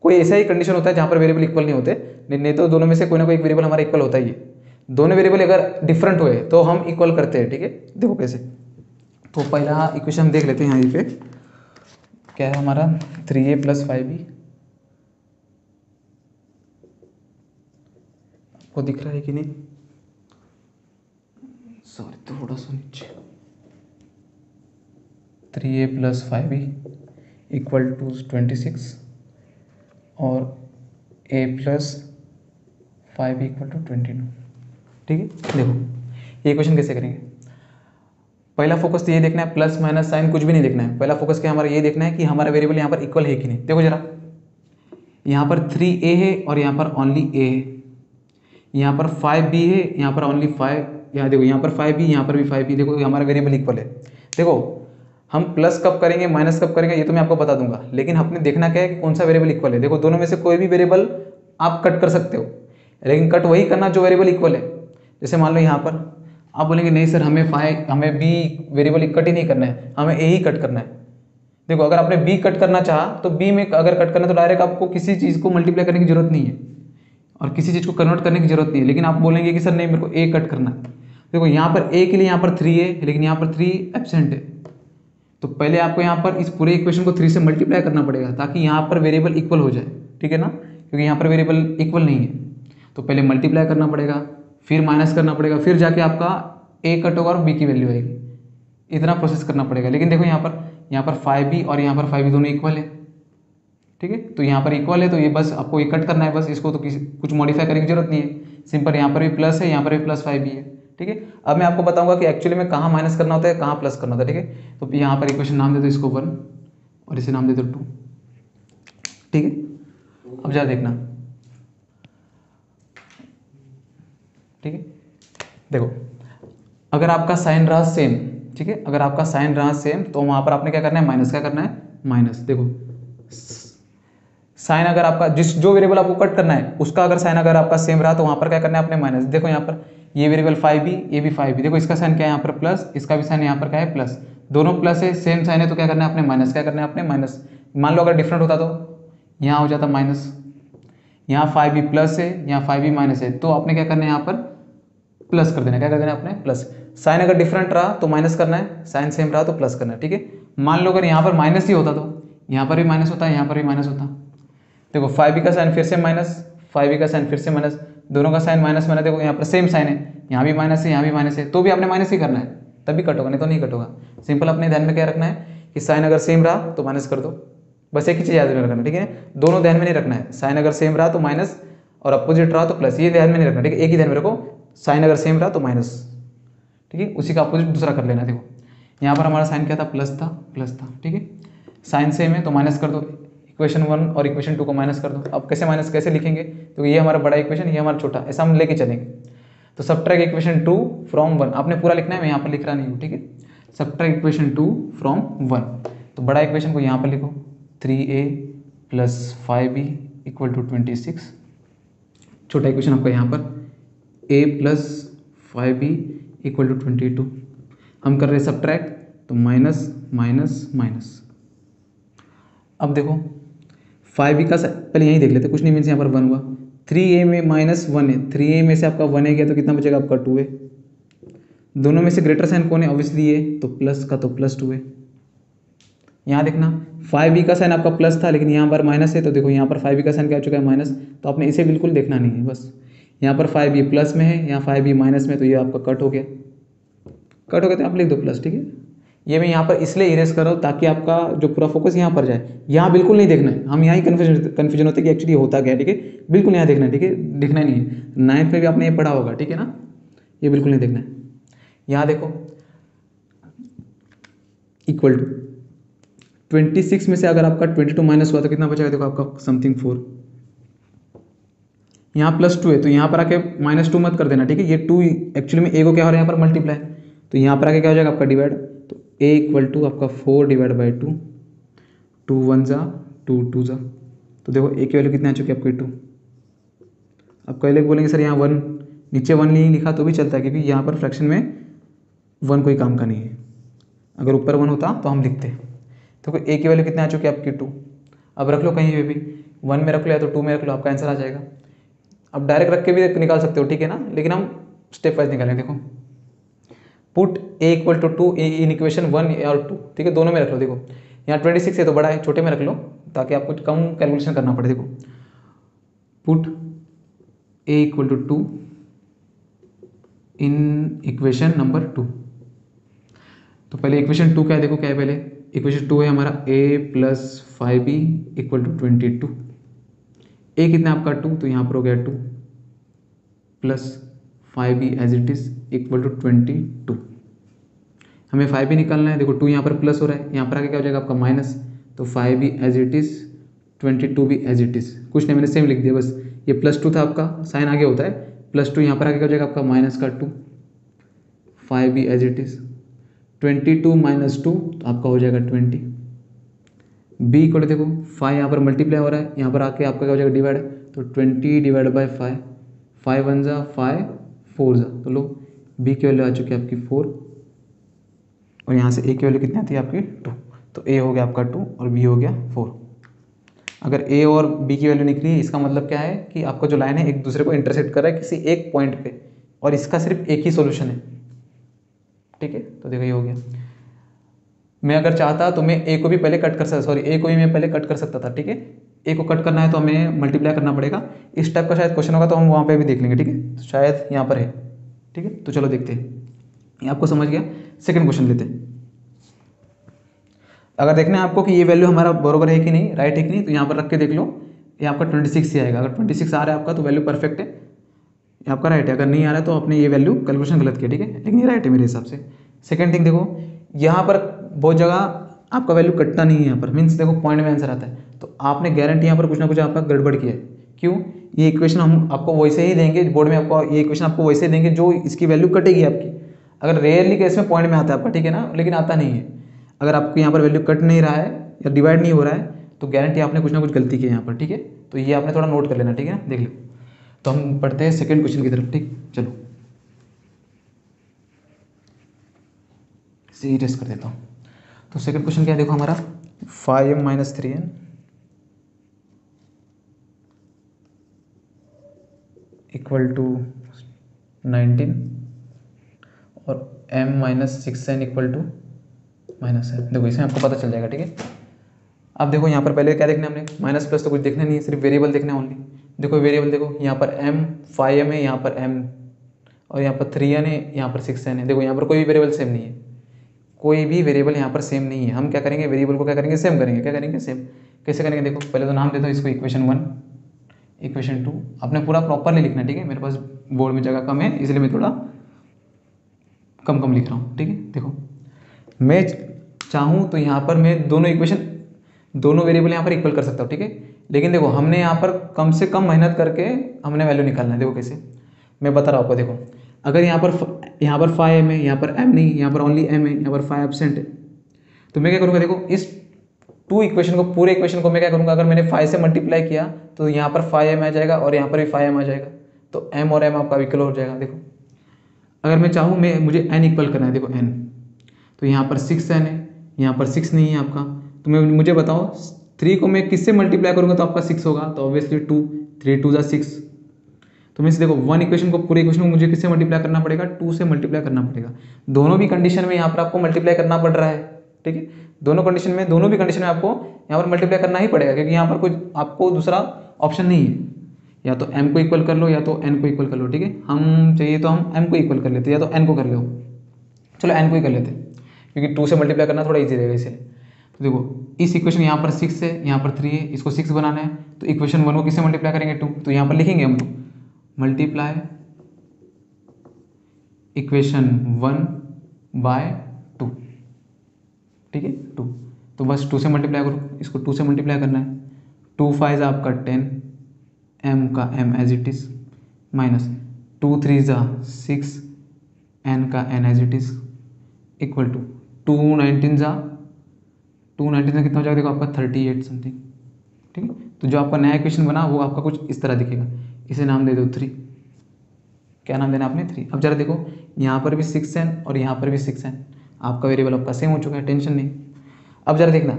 कोई ऐसा ही कंडीशन होता है जहाँ पर वेरिएबल इक्वल नहीं होते, नहीं तो दोनों में से कोई ना कोई एक वेरिएबल हमारा इक्वल होता ही है। दोनों वेरिएबल अगर डिफरेंट हुए तो हम इक्वल करते हैं। ठीक है, देखो कैसे, तो पहला इक्वेशन हम देख लेते हैं। यहाँ पे क्या है हमारा 3a + 5b, आपको दिख रहा है कि नहीं, सॉरी थोड़ा सा नीचे। 3a + 5b = 26 और a + 5b = 29। ठीक है, देखो ये क्वेश्चन कैसे करेंगे। पहला फोकस तो ये देखना है, प्लस माइनस साइन कुछ भी नहीं देखना है। पहला फोकस क्या हमारा ये देखना है कि हमारा वेरिएबल यहाँ पर इक्वल है कि नहीं। देखो जरा, यहाँ पर 3a है और यहाँ पर ओनली a है, यहाँ पर 5b है, यहाँ पर ओनली 5, यहाँ देखो यहाँ पर 5b, यहाँ पर भी 5b। देखो हमारा वेरिएबल इक्वल है। देखो हम प्लस कब करेंगे माइनस कब करेंगे ये तो मैं आपको बता दूंगा, लेकिन आपने देखना क्या है कि कौन सा वेरिएबल इक्वल है। देखो दोनों में से कोई भी वेरिएबल आप कट कर सकते हो, लेकिन कट वही करना जो वेरिएबल इक्वल है। जैसे मान लो यहाँ पर आप बोलेंगे नहीं सर हमें बी वेरिएबल कट ही नहीं करना है, हमें ए ही कट करना है। देखो अगर आपने बी कट करना चाहा तो बी में अगर कट करना है तो डायरेक्ट आपको किसी चीज़ को मल्टीप्लाई करने की जरूरत नहीं है और किसी चीज़ को कन्वर्ट करने की जरूरत नहीं है, लेकिन आप बोलेंगे कि सर नहीं मेरे को ए कट करना है। देखो यहाँ पर ए के लिए यहाँ पर 3 है, लेकिन यहाँ पर 3 एब्सेंट है, तो पहले आपको यहाँ पर इस पूरे इक्वेशन को 3 से मल्टीप्लाई करना पड़ेगा ताकि यहाँ पर वेरिएबल इक्वल हो जाए। ठीक है ना, क्योंकि यहाँ पर वेरिएबल इक्वल नहीं है, तो पहले मल्टीप्लाई करना पड़ेगा, फिर माइनस करना पड़ेगा, फिर जाके आपका ए कट होगा और बी की वैल्यू आएगी। इतना प्रोसेस करना पड़ेगा। लेकिन देखो यहाँ पर 5b और यहाँ पर 5b दोनों इक्वल है। ठीक है, तो यहाँ पर इक्वल है तो ये बस आपको ये कट करना है बस, इसको तो कुछ मॉडिफाई करने की जरूरत नहीं है। सिंपल यहाँ पर भी प्लस है, यहाँ पर भी +5b है। ठीक है, अब मैं आपको बताऊंगा कि एक्चुअली में कहाँ माइनस करना होता है कहाँ प्लस करना होता है। ठीक है, तो यहाँ पर इक्वेशन नाम दे दो इसको 1 और इसे नाम दे दो 2। ठीक है, अब जरा देखना। ठीक है, देखो अगर आपका साइन रहा सेम ठीक है। अगर आपका साइन रहा सेम तो वहाँ पर आपने क्या करना है, माइनस। क्या करना है, माइनस। देखो साइन अगर आपका जो वेरिएबल आपको कट करना है उसका अगर साइन अगर आपका सेम रहा तो वहाँ पर क्या करना है आपने, माइनस। देखो यहाँ पर ये वेरिएबल 5b, ये भी 5b। देखो इसका साइन क्या है यहाँ पर प्लस, इसका भी साइन यहाँ पर क्या है प्लस, दोनों प्लस है, सेम साइन है, तो क्या करना है आपने, माइनस। क्या करना है आपने, माइनस। मान लो अगर डिफरेंट होता तो यहाँ हो जाता माइनस, यहाँ 5b प्लस है, यहाँ 5b माइनस है, तो आपने क्या करना है यहाँ पर प्लस कर देना। क्या कर देना है आपने, प्लस। साइन अगर डिफरेंट रहा तो माइनस करना है, साइन सेम रहा तो प्लस करना है, ठीक है। मान लो अगर यहाँ पर माइनस ही होता तो यहाँ पर भी माइनस होता, यहाँ पर भी माइनस होता। देखो 5b का साइन फिर से माइनस, 5b का साइन फिर से माइनस, दोनों का साइन माइनस माइनस। देखो यहाँ पर सेम साइन है, यहाँ भी माइनस है, यहाँ भी माइनस है, तो भी आपने माइनस ही करना है, तभी कट होगा, नहीं तो नहीं कट होगा। सिंपल अपने ध्यान में क्या रखना है कि साइन अगर सेम रहा तो माइनस कर दो, बस एक ही चीज़ याद में रखना, ठीक है। दोनों ध्यान में नहीं रखना है, साइन अगर सेम रहा तो माइनस और अपोजिट रहा तो प्लस, ये ध्यान में नहीं रखना, ठीक है। एक ही ध्यान में रखो, साइन अगर सेम रहा तो माइनस, ठीक है, उसी का अपोजिट दूसरा कर लेना। देखो यहाँ पर हमारा साइन क्या था, प्लस था, प्लस था, ठीक है। साइन सेम है तो माइनस कर दो, इक्वेशन 1 और इक्वेशन 2 को माइनस कर दो। अब कैसे माइनस कैसे लिखेंगे, तो ये हमारा बड़ा इक्वेशन, ये हमारा छोटा, ऐसा हम लेके चलेंगे। तो सबट्रैक्ट इक्वेशन 2 फ्रॉम 1, आपने पूरा लिखना है, मैं यहाँ पर लिख रहा नहीं हूँ, ठीक है। सबट्रैक्ट इक्वेशन 2 फ्रॉम 1, तो बड़ा इक्वेशन को यहाँ पर लिखो 3a plus 5b equal to 26। छोटा इक्वेशन आपका यहाँ पर a plus 5b equal to 22। हम कर रहे हैं सबट्रैक्ट, तो माइनस माइनस माइनस। अब देखो 5b का पहले यहीं देख लेते, कुछ नहीं मीन्स यहाँ पर 1 हुआ, 3a में माइनस 1 है, 3a में से आपका 1 है गया तो कितना बचेगा आपका 2 है। दोनों में से ग्रेटर साइन कौन है, ऑब्वियसली ये, तो प्लस का तो प्लस 2 है। यहाँ देखना 5b का साइन आपका प्लस था लेकिन यहाँ पर माइनस है, तो देखो यहाँ पर 5b का साइन क्या हो चुका है, माइनस। तो आपने इसे बिल्कुल देखना नहीं है, बस यहाँ पर 5b प्लस में है, यहाँ 5b माइनस में, तो ये आपका कट हो गया, कट हो गया तो आप लिख दो प्लस, ठीक है। ये मैं यहाँ पर इसलिए इरेज कर रहा हूँ ताकि आपका जो पूरा फोकस यहाँ पर जाए, यहाँ बिल्कुल नहीं देखना है, हम यहाँ ही कन्फ्यूजन होते हैं कि एक्चुअली होता क्या है, ठीक है। बिल्कुल यहाँ देखना है, ठीक है, दिखना नहीं है। 9th में भी आपने ये पढ़ा होगा, ठीक है ना, ये बिल्कुल नहीं देखना है। यहाँ देखो इक्वल टू 26 में से अगर आपका 22 माइनस हुआ तो कितना बचेगा, देखो आपका समथिंग 4। यहाँ प्लस 2 है तो यहाँ पर आके माइनस 2 मत कर देना, ठीक है। ये 2 एक्चुअली में a को क्या हो रहा है यहाँ पर मल्टीप्लाई, तो यहाँ पर आके क्या हो जाएगा आपका डिवाइड, तो a इक्वल टू आपका 4 डिवाइड बाई 2, 2 1 जा 2 2 जा, तो देखो a की वैल्यू कितनी आ चुकी है आपकी 2। अब पहले बोलेंगे सर यहाँ 1 नीचे 1 नहीं लिखा तो भी चलता है, क्योंकि यहाँ पर फ्रैक्शन में 1 कोई काम का नहीं है, अगर ऊपर 1 होता तो हम लिखते। देखो a की वैल्यू कितनी आ चुकी है आपकी 2, अब रख लो कहीं पे भी, 1 में रख लो या तो 2 में रख लो, आपका आंसर आ जाएगा। अब डायरेक्ट रख के भी निकाल सकते हो, ठीक है ना, लेकिन हम स्टेप वाइज निकालें। देखो put a equal to 2 in equation 1 और 2, ठीक है, दोनों में रख लो। देखो यहाँ 26 है तो बड़ा है, छोटे में रख लो ताकि आपको कम कैलकुलेशन करना पड़े। देखो put a equal to 2 in equation number 2, तो पहले इक्वेशन 2 क्या है, देखो क्या है, पहले इक्वेशन 2 है हमारा a plus 5b equal to 22। a कितना आपका 2, तो यहाँ पर हो गया 2 plus 5b as it is equal to 22। हमें 5b निकालना है, देखो 2 यहाँ पर प्लस हो रहा है, यहाँ पर आगे क्या हो जाएगा आपका माइनस, तो 5b एज इट इज 22 भी एज इट इज, कुछ नहीं मैंने सेम लिख दिया, बस ये प्लस 2 था आपका, साइन आगे होता है, प्लस 2 यहाँ पर आगे क्या हो जाएगा आपका माइनस का 2, 5b as it is 22 minus 2 तो आपका हो जाएगा 20। b इक्वल देखो 5 यहाँ पर मल्टीप्लाई हो रहा है, यहाँ पर आके आपका क्या हो जाएगा डिवाइड, तो 20 डिवाइड बाई 5, 5 1 जा 5 4 जा, तो लो b की वैल्यू आ चुकी है आपकी 4 और यहाँ से a की वैल्यू कितनी आती है आपकी 2, तो a हो गया आपका 2 और b हो गया 4। अगर a और b की वैल्यू निकली, इसका मतलब क्या है कि आपका जो लाइन है एक दूसरे को इंटरसेक्ट कर रहा है किसी एक पॉइंट पे, और इसका सिर्फ एक ही सॉल्यूशन है, ठीक है। तो देखो ये हो गया। मैं अगर चाहता तो मैं a को भी पहले कट कर सकता, सॉरी a को भी मैं पहले कट कर सकता था, ठीक है। a को कट करना है तो हमें मल्टीप्लाई करना पड़ेगा, इस टाइप का शायद क्वेश्चन होगा तो हम वहाँ पे भी देख लेंगे, ठीक है, तो शायद यहाँ पर है, ठीक है। तो चलो देखते हैं, ये आपको समझ गया। सेकंड क्वेश्चन लेते हैं। अगर देखना है आपको कि ये वैल्यू हमारा बरोबर है कि नहीं, राइट है कि नहीं, तो यहाँ पर रख के देख लो, ये आपका 26 ही आएगा। अगर 26 आ रहा है आपका तो वैल्यू परफेक्ट है, ये आपका राइट है। अगर नहीं आ रहा है तो आपने ये वैल्यू कैलकुलेशन गलत किया, ठीक है, लेकिन ये राइट है मेरे हिसाब से। सेकंड थिंग देखो, यहाँ पर बहुत जगह आपका वैल्यू कटता नहीं है, यहाँ पर मीन्स देखो पॉइंट में आंसर आता है, तो आपने गारंटी यहाँ पर कुछ ना कुछ आपका गड़बड़ किया है। क्यों, ये इक्वेशन हम आपको वैसे ही देंगे बोर्ड में, आपको ये इक्वेशन आपको वैसे देंगे जो इसकी वैल्यू कटेगी आपकी। अगर रेयरली केस में पॉइंट में आता है आपका, ठीक है ना, लेकिन आता नहीं है। अगर आपको यहाँ पर वैल्यू कट नहीं रहा है या डिवाइड नहीं हो रहा है तो गारंटी आपने कुछ ना कुछ गलती की है यहाँ पर, ठीक है। तो ये आपने थोड़ा नोट कर लेना, ठीक है ना, देख लो। तो हम पढ़ते हैं सेकेंड क्वेश्चन की तरफ, ठीक, चलो इसे टेस्ट कर देता हूँ। तो सेकंड क्वेश्चन क्या है, देखो हमारा 5m minus 3n equal to 19 और m minus 6n equal to minus है। देखो इसमें आपको पता चल जाएगा, ठीक है। अब देखो यहाँ पर पहले क्या देखना है हमने, माइनस प्लस तो कुछ देखना नहीं है, सिर्फ वेरिएबल देखना है ओनली। देखो वेरिएबल देखो, यहाँ पर m 5m है, यहाँ पर m और यहाँ पर 3n है, यहाँ पर 6n है। देखो यहाँ पर कोई भी वेरिएबल सेम नहीं है, कोई भी वेरिएबल यहाँ पर सेम नहीं है। हम क्या करेंगे, वेरिएबल को क्या करेंगे, सेम करेंगे। क्या करेंगे, सेम। कैसे करेंगे, देखो पहले तो नाम देता हूँ इसको इक्वेशन 1, इक्वेशन 2। आपने पूरा प्रॉपरली लिखना है, ठीक है। मेरे पास बोर्ड में जगह कम है इसलिए मैं थोड़ा कम कम लिख रहा हूँ, ठीक है। देखो मैं चाहूँ तो यहाँ पर मैं दोनों इक्वेशन, दोनों वेरिएबल यहाँ पर इक्वल कर सकता हूँ, ठीक है। लेकिन देखो हमने यहाँ पर कम से कम मेहनत करके हमने वैल्यू निकालना है। देखो कैसे, मैं बता रहा हूँ आपको। देखो अगर यहाँ पर 5m है, यहाँ पर m नहीं, यहाँ पर ओनली m है, यहाँ पर 5 एब्सेंट है, तो मैं क्या करूँगा, देखो इस टू इक्वेशन को, पूरे इक्वेशन को मैं क्या करूँगा, अगर मैंने 5 से मल्टीप्लाई किया तो यहाँ पर 5m आ जाएगा और यहाँ पर भी 5m आ जाएगा, तो m और m आपका इक्वल हो जाएगा। देखो अगर मैं चाहूँ, मुझे n इक्वल करना है, देखो n, तो यहाँ पर 6n है, यहाँ पर 6 नहीं है आपका, तो मुझे बताओ 3 को मैं किससे मल्टीप्लाई करूँगा तो आपका 6 होगा, तो ऑब्वियसली 2, 3 2 = 6। तो मीन्स देखो वन इक्वेशन को, पूरे इक्वेशन को मुझे किससे मल्टीप्लाई करना पड़ेगा, 2 से मल्टीप्लाई करना पड़ेगा। दोनों भी कंडीशन में यहाँ पर आपको मल्टीप्लाई करना पड़ रहा है, ठीक है। दोनों भी कंडीशन में आपको यहाँ पर मल्टीप्लाई करना ही पड़ेगा, क्योंकि यहाँ पर कोई आपको दूसरा ऑप्शन नहीं है। या तो m को इक्वल कर लो या तो n को इक्वल कर लो, ठीक है। हम चाहिए तो हम m को इक्वल कर लेते या तो n को कर लो, चलो n को ही कर लेते, क्योंकि 2 से मल्टीप्लाई करना थोड़ा ईजी रहेगा इसलिए। तो देखो इस इक्वेशन, यहाँ पर 6 है, यहाँ पर 3 है, इसको 6 बनाना है, तो इक्वेशन 1 को किससे मल्टीप्लाई करेंगे, 2। तो यहाँ पर लिखेंगे हम मल्टीप्लाई इक्वेशन 1 बाय 2, ठीक है, 2। तो बस 2 से मल्टीप्लाई करो, इसको 2 से मल्टीप्लाई करना है। 2 5 आपका 10, m का m as it is, minus 2 3 6, n का n as it is, equal to 2 19 से कितना हो जाएगा, देखो आपका 38 समथिंग, ठीक है। तो जो आपका नया इक्वेशन बना वो आपका कुछ इस तरह दिखेगा। इसे नाम दे दो 3। क्या नाम देना आपने, 3। अब जरा देखो यहाँ पर भी 6n और यहाँ पर भी 6n, आपका वेरिएबल आपका सेम हो चुका है, टेंशन नहीं। अब जरा देखना,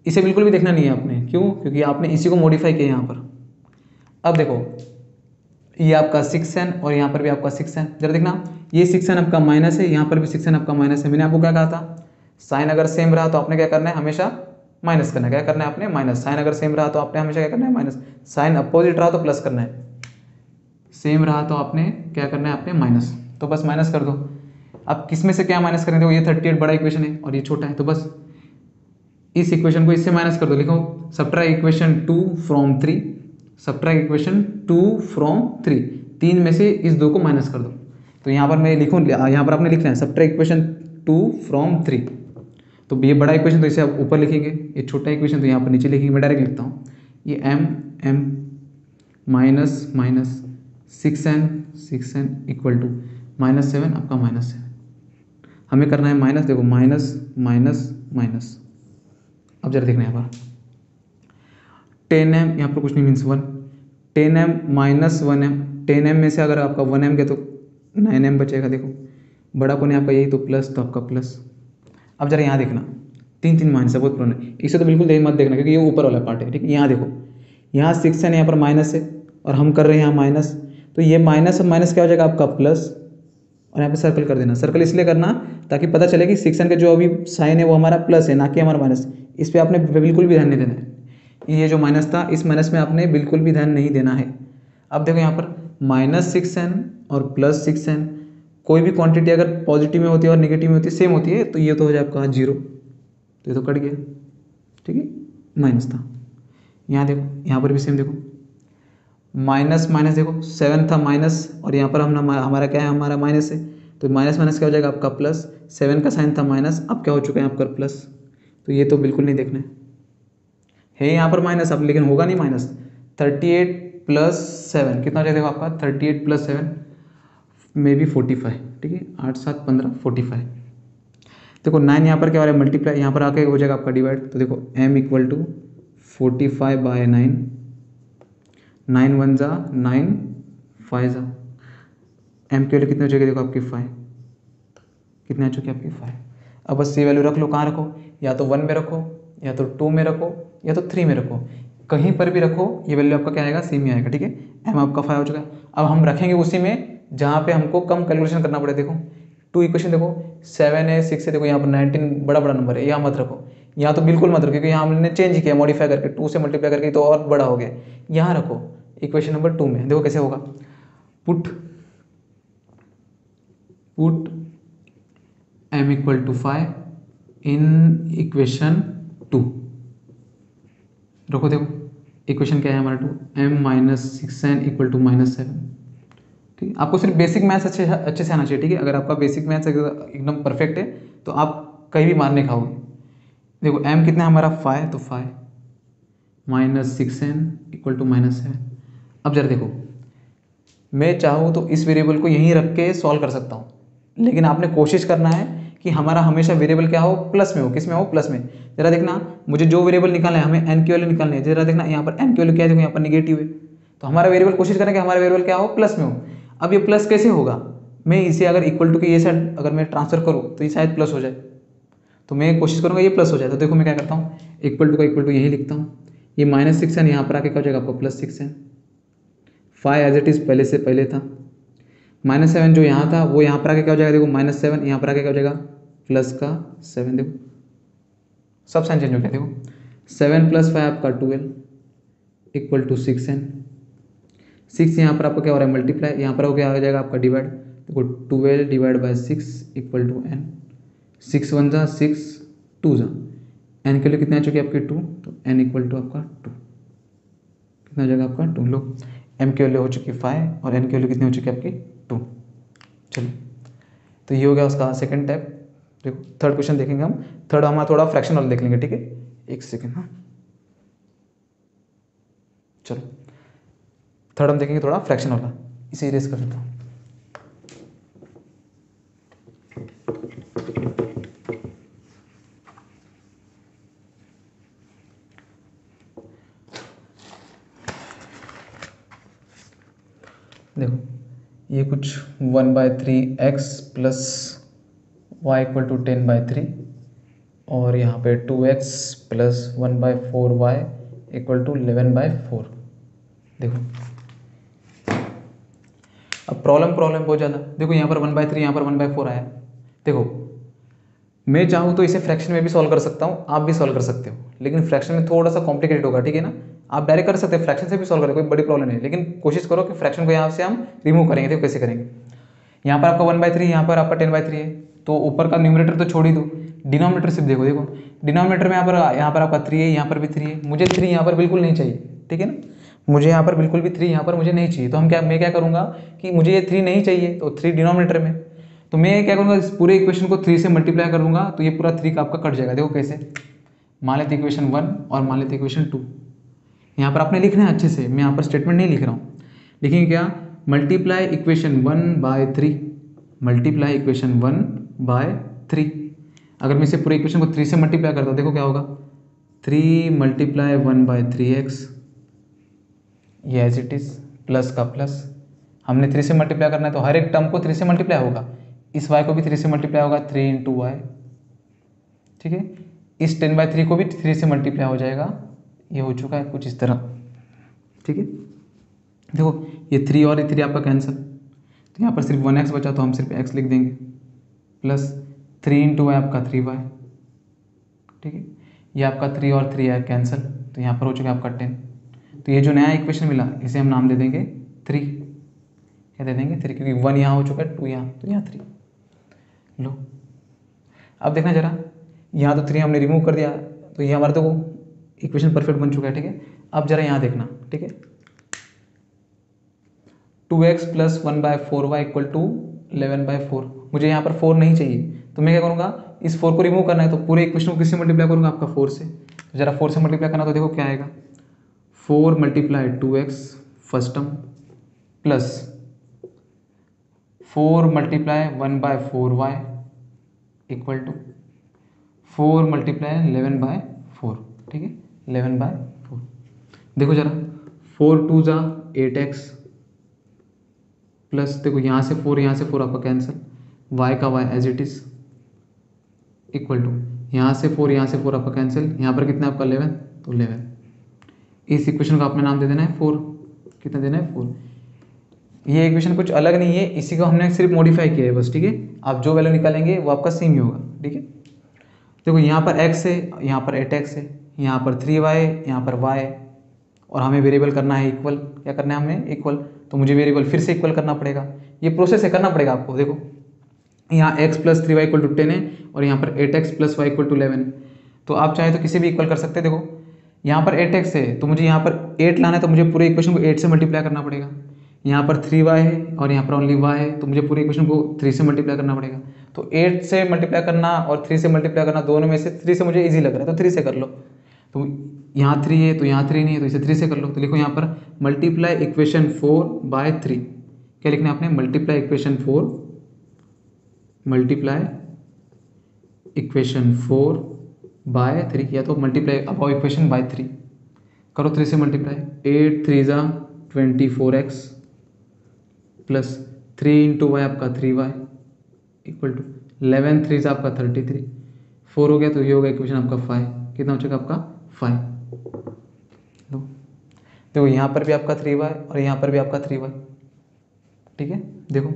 इसे बिल्कुल भी देखना नहीं है आपने, क्यों, क्योंकि आपने इसी को मॉडिफाई किया यहाँ पर। अब देखो ये आपका 6n और यहाँ पर भी आपका 6n, जरा देखना ये 6n आपका माइनस है, यहाँ पर भी 6n आपका माइनस है। मैंने आपको क्या कहा था, साइन अगर सेम रहा तो आपने क्या करना है, हमेशा माइनस करना है। क्या करना है आपने, माइनस। साइन अगर सेम रहा तो आपने हमेशा क्या करना है, माइनस। साइन अपोजिट रहा तो प्लस करना है, सेम रहा तो आपने क्या करना है, आपने माइनस। तो बस माइनस कर दो। अब किस में से क्या माइनस करें, देखो ये 38 बड़ा इक्वेशन है और ये छोटा है, तो बस इस इक्वेशन को इससे माइनस कर दो। लिखो subtract equation 2 from 3, subtract equation 2 from 3, 3 में से इस 2 को माइनस कर दो। तो यहाँ पर मैं लिखूँ, यहाँ पर आपने लिखना है सब्ट्रैक्ट इक्वेशन 2 फ्रॉम 3। तो ये बड़ा इक्वेशन तो इसे आप ऊपर लिखेंगे, ये छोटा इक्वेशन तो यहाँ पर नीचे लिखेंगे। मैं डायरेक्ट लिखता हूँ, ये m minus minus 6n equal to -7 आपका -7। हमें करना है माइनस, देखो माइनस माइनस माइनस। अब जरा देखना है यहाँ पर 10m, यहाँ पर कुछ नहीं means 1, 10m minus 1m, 10m में से अगर आपका 1m गया तो 9m बचेगा। देखो बड़ा कोने आपका यही, तो प्लस, तो आपका प्लस। अब जरा यहाँ देखना, 3 माइनस है, बहुत पुराना है, इसे तो बिल्कुल मत देखना क्योंकि ये ऊपर वाला पार्ट है, ठीक है। यहाँ देखो, यहाँ 6n यहाँ पर माइनस है और हम कर रहे हैं यहाँ माइनस, तो ये माइनस और माइनस क्या हो जाएगा आपका प्लस, और यहाँ पे सर्कल कर देना। सर्कल इसलिए करना ताकि पता चले कि 6n का जो अभी साइन है वो हमारा प्लस है, ना कि हमारा माइनस। इस पर आपने बिल्कुल भी ध्यान नहीं देना है। ये जो माइनस था, इस माइनस में आपने बिल्कुल भी ध्यान नहीं देना है। अब देखो यहाँ पर -6n और +6n, कोई भी क्वांटिटी अगर पॉजिटिव में होती है और नेगेटिव में होती है, सेम होती है, तो ये तो हो जाए आपका 0, तो ये तो कट गया, ठीक है, माइनस था। यहाँ देखो, यहाँ पर भी सेम देखो, माइनस माइनस, देखो 7 था माइनस और यहाँ पर हमारा क्या है, हमारा माइनस है, तो माइनस माइनस क्या हो जाएगा आपका प्लस। 7 का साइन था माइनस, अब क्या हो चुका है आपका प्लस, तो ये तो बिल्कुल नहीं देखना है यहाँ पर माइनस अब, लेकिन होगा नहीं माइनस। 38 + 7 कितना हो जाएगा आपका, 38 + 7 मे बी 45, ठीक है, 8 7 15 45। देखो 9 यहाँ पर क्या हो रहा है मल्टीप्लाई, यहाँ पर आके हो जाएगा आपका डिवाइड। तो देखो m इक्वल टू 45/9, 9 1 जा 9, 5 जा, m की वैल्यू कितनी हो जाएगी देखो आपकी 5, कितनी आ चुकी है आपकी 5। अब बस ये वैल्यू रख लो, कहाँ रखो, या तो 1 में रखो, या तो 2 में रखो, या तो 3 में रखो, कहीं पर भी रखो ये वैल्यू आपका क्या आएगा, सेम ही आएगा, ठीक है। m आपका 5 हो चुका है। अब हम रखेंगे उसी में जहाँ पे हमको कम कैलकुलेशन करना पड़े। देखो 2 इक्वेशन देखो 7 है 6 है, देखो यहाँ पर 19 बड़ा बड़ा नंबर है, यहाँ मत रखो, यहाँ तो बिल्कुल मत रखो क्योंकि यहाँ हमने चेंज किया मॉडिफाई करके, 2 से मल्टीप्लाई करके तो और बड़ा हो गया। यहाँ रखो इक्वेशन नंबर 2 में, देखो कैसे होगा, put m equal to 5 in equation 2 रखो। देखो इक्वेशन क्या है हमारा 2, m minus 6n equal to -7, ठीक है। आपको सिर्फ बेसिक मैथ्स अच्छे से आना चाहिए, ठीक है। अगर आपका बेसिक मैथ्स एकदम परफेक्ट है तो आप कहीं भी मार नहीं खाओगे। देखो m कितना है हमारा 5, तो 5 माइनस 6n इक्वल टू -7। अब जरा देखो, मैं चाहूँ तो इस वेरिएबल को यहीं रख के सॉल्व कर सकता हूँ, लेकिन आपने कोशिश करना है कि हमारा हमेशा वेरिएबल क्या हो, प्लस में हो। किस में हो, प्लस में। जरा देखना, मुझे जो वेरिएबल निकालना है, हमें n की वैल्यू निकालनी है। जरा देखना यहाँ पर n की वैल्यू क्या है, देखो यहाँ पर निगेटिव है, तो हमारा वेरिएबल कोशिश करें कि हमारा वेरिएबल क्या हो, प्लस में हो। अब ये प्लस कैसे होगा, मैं इसे अगर इक्वल टू के ये साइड अगर मैं ट्रांसफर करूँ तो ये शायद प्लस हो जाए, तो मैं कोशिश करूँगा ये प्लस हो जाए। तो देखो मैं क्या करता हूँ, इक्वल टू का इक्वल टू यही लिखता हूँ, ये -6n यहाँ पर आके क्या हो जाएगा आपको +6n, 5 एज इट इज़ पहले था, -7 जो यहाँ था वो यहाँ पर आके क्या हो जाएगा, देखो -7 यहाँ पर आके क्या हो जाएगा +7, देखो सब साइन चेंज हो गया। देखो 7 + 5 आपका 12 इक्वल टू 6n, 6 यहाँ पर आपका क्या हो रहा है मल्टीप्लाई, यहाँ पर हो क्या आ जाएगा आपका डिवाइड। देखो 12 divide by 6 equal to n, 6 1 जा 6, 2 जा, n के लिए कितने आ चुकी है आपकी 2, तो n इक्वल टू आपका 2, कितना हो जाएगा आपका 2। लो m की वैल्यू हो चुकी है 5 और n की वैल्यू कितनी हो चुकी है आपकी 2। चलिए तो ये हो गया उसका सेकंड टाइप। देखो थर्ड क्वेश्चन देखेंगे हम, थर्ड हमारा थोड़ा फ्रैक्शन वाला देख लेंगे, ठीक है। एक सेकेंड, हाँ चलो थर्ड हम देखेंगे थोड़ा फ्रैक्शन वाला, इसे इरेज कर देता हूँ। देखो ये कुछ 1/3x plus y equal to 10/3 और यहाँ पे 2x plus 1/4y equal to 11/4। देखो अब प्रॉब्लम बहुत ज़्यादा, देखो यहाँ पर 1/3 यहाँ पर 1/4 आया। देखो मैं चाहूँ तो इसे फ्रैक्शन में भी सॉल्व कर सकता हूँ, आप भी सॉल्व कर सकते हो, लेकिन फ्रैक्शन में थोड़ा सा कॉम्प्लिकेटेड होगा, ठीक है ना। आप डायरेक्ट कर सकते हैं, फ्रैक्शन से भी सॉल्व करें, कोई बड़ी प्रॉब्लम नहीं, लेकिन कोशिश करो कि फ्रैक्शन को यहाँ से हम रिमूव करेंगे। देखो कैसे करेंगे, यहाँ पर आपका 1/3 यहाँ पर आपका 10/3 है, तो ऊपर का न्यूमरेटर तो छोड़ ही दो, डिनोमिनेटर सिर्फ देखो। देखो डिनोमिनेटर में यहाँ पर आपका 3 है, यहाँ पर भी 3 है, मुझे 3 यहाँ पर बिल्कुल नहीं चाहिए, ठीक है ना, मुझे यहाँ पर बिल्कुल भी 3 यहाँ पर मुझे नहीं चाहिए। तो मैं क्या करूँगा कि मुझे ये 3 नहीं चाहिए, तो 3 डिनोमिनेटर में, तो मैं क्या करूँगा इस पूरे इक्वेशन को 3 से मल्टीप्लाई कर दूंगा, तो ये पूरा 3 का आपका कट जाएगा। देखो कैसे, मान लेते इक्वेशन 1 और मान लेते इक्वेशन 2, यहाँ पर आपने लिखना है अच्छे से, मैं यहाँ पर स्टेटमेंट नहीं लिख रहा हूँ, लिखेंगे क्या, मल्टीप्लाई इक्वेशन 1/3, मल्टीप्लाई इक्वेशन 1/3। अगर मैं इसे पूरे इक्वेशन को 3 से मल्टीप्लाई करता हूँ, देखो क्या होगा, 3 मल्टीप्लाई 1/3x, ये एज इट इज़ प्लस का प्लस, हमने 3 से मल्टीप्लाई करना है तो हर एक टर्म को 3 से मल्टीप्लाई होगा, इस y को भी 3 से मल्टीप्लाई होगा, 3 × y, ठीक है। इस 10/3 को भी 3 से मल्टीप्लाई हो जाएगा, ये हो चुका है कुछ इस तरह, ठीक है। देखो ये 3 और ये 3 आपका कैंसिल, तो यहाँ पर सिर्फ 1x बचा, तो हम सिर्फ x लिख देंगे, प्लस 3 × y आपका 3y, ठीक है। ये आपका 3 और 3 है कैंसिल, तो यहाँ पर हो चुका है आपका 10। तो ये जो नया इक्वेशन मिला इसे हम नाम दे देंगे 3, क्या दे देंगे 3, क्योंकि 1 यहाँ हो चुका है, 2 यहाँ, तो यहाँ 3। लो अब देखना जरा, यहाँ तो 3 हमने रिमूव कर दिया, तो ये हमारा तो इक्वेशन परफेक्ट बन चुका है, ठीक है। अब जरा यहाँ देखना, ठीक है, 2x plus 1/4y equal to 11/4, मुझे यहाँ पर 4 नहीं चाहिए, तो मैं क्या करूँगा, इस 4 को रिमूव करना है, तो पूरे इक्वेशन को किससे मल्टीप्लाई करूँगा, आपका 4 से। तो जरा 4 से मल्टीप्लाई करना, तो देखो क्या आएगा, 4 × 2x first term plus 4 multiply 1/4y equal to 4 multiply 11/4, ठीक है, 11/4। देखो जरा 4 2 जा 8x प्लस, देखो यहाँ से 4 आपका कैंसिल, y का y as it is equal to यहाँ से 4 आपका कैंसिल, यहाँ पर कितना आपका 11, तो 11। इस इक्वेशन का आपने नाम दे देना है 4, कितना देना है 4। ये इक्वेशन कुछ अलग नहीं है, इसी को हमने सिर्फ मॉडिफाई किया है बस, ठीक है। आप जो वैल्यू निकालेंगे वो आपका सेम ही होगा, ठीक है। देखो यहाँ पर x है, यहाँ पर 8x है, यहाँ पर 3y है, यहाँ पर y है, और हमें वेरिएबल करना है इक्वल। क्या करना है हमें? इक्वल। तो मुझे वेरिएबल फिर से इक्वल करना पड़ेगा, ये प्रोसेस है, करना पड़ेगा आपको। देखो यहाँ x plus 3y equal to 10 है, और यहाँ पर 8x plus y equal to 11 है। तो आप चाहे तो किसी भी इक्वल कर सकते हैं। देखो यहाँ पर 8x है, तो मुझे यहाँ पर 8 लाना है, तो मुझे पूरे इक्वेशन को 8 से मल्टीप्लाई करना पड़ेगा। यहाँ पर 3y है और यहाँ पर ओनली y है, तो मुझे पूरे इक्वेशन को 3 से मल्टीप्लाई करना पड़ेगा। तो 8 से मल्टीप्लाई करना और 3 से मल्टीप्लाई करना, दोनों में से 3 से मुझे ईजी लग रहा है, तो 3 से कर लो। तो यहाँ 3 है, तो यहाँ 3 नहीं है, तो इसे 3 से कर लो। तो लिखो यहाँ पर मल्टीप्लाई इक्वेशन 4/3। क्या लिखना है आपने? मल्टीप्लाई इक्वेशन 4, मल्टीप्लाई इक्वेशन 4/3, या तो मल्टीप्लाई अबाउ इक्वेशन बाय 3 करो। 3 से मल्टीप्लाई, 8 3 जा 24x प्लस 3 इंटू वाई आपका 3y इक्वल टू 11 3 जा आपका 33, 4 हो गया, तो ये होगा इक्वेशन आपका 5। कितना हो चुका आपका? 5। देखो यहाँ पर भी आपका 3y और यहाँ पर भी आपका 3y, ठीक है। देखो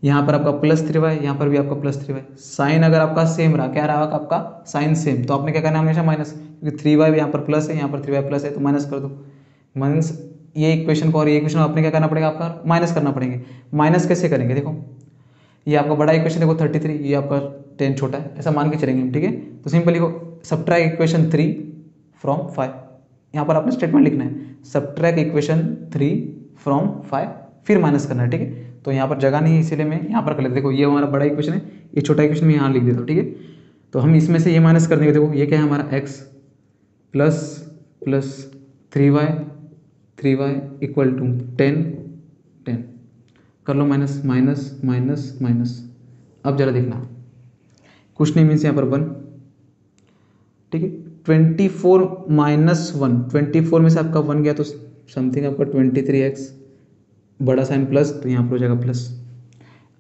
यहाँ पर आपका प्लस 3y, यहाँ पर भी आपका प्लस 3y। साइन अगर आपका सेम रहा, क्या रहा आपका? साइन सेम, तो आपने क्या करना है हमेशा? माइनस, क्योंकि 3y यहाँ पर प्लस है, यहाँ पर 3y प्लस है, तो माइनस कर दो। माइनस ये इक्वेशन को और ये इक्वेशन आपने क्या करना पड़ेगा? आपका माइनस करना पड़ेंगे। माइनस कैसे करेंगे? देखो ये आपका बड़ा इक्वेशन, देखो 33, ये आपका 10 छोटा है, ऐसा मान के चलेंगे हम, ठीक है। तो सिंपली को सब्ट्रैक्ट इक्वेशन 3 फ्रॉम 5, यहाँ पर आपने स्टेटमेंट लिखना है, सब्ट्रैक्ट इक्वेशन 3 फ्रॉम 5, फिर माइनस करना है, ठीक है। तो यहाँ पर जगह नहीं है, इसीलिए मैं यहाँ पर कर लेता। देखो ये हमारा बड़ा इक्वेशन है, ये छोटा इक्वेशन मैं यहाँ लिख देता हूँ, ठीक है। तो हम इसमें से ये माइनस कर देंगे। देखो ये क्या है हमारा? x plus 3y equal to 10 कर लो, माइनस माइनस माइनस माइनस। अब जरा देखना, कुछ नहीं मीन्स यहाँ पर 1, ठीक है। 24 माइनस 1, 24 में से आपका 1 गया, तो समथिंग आपका 23x, बड़ा साइन प्लस, तो यहाँ पर हो जाएगा प्लस।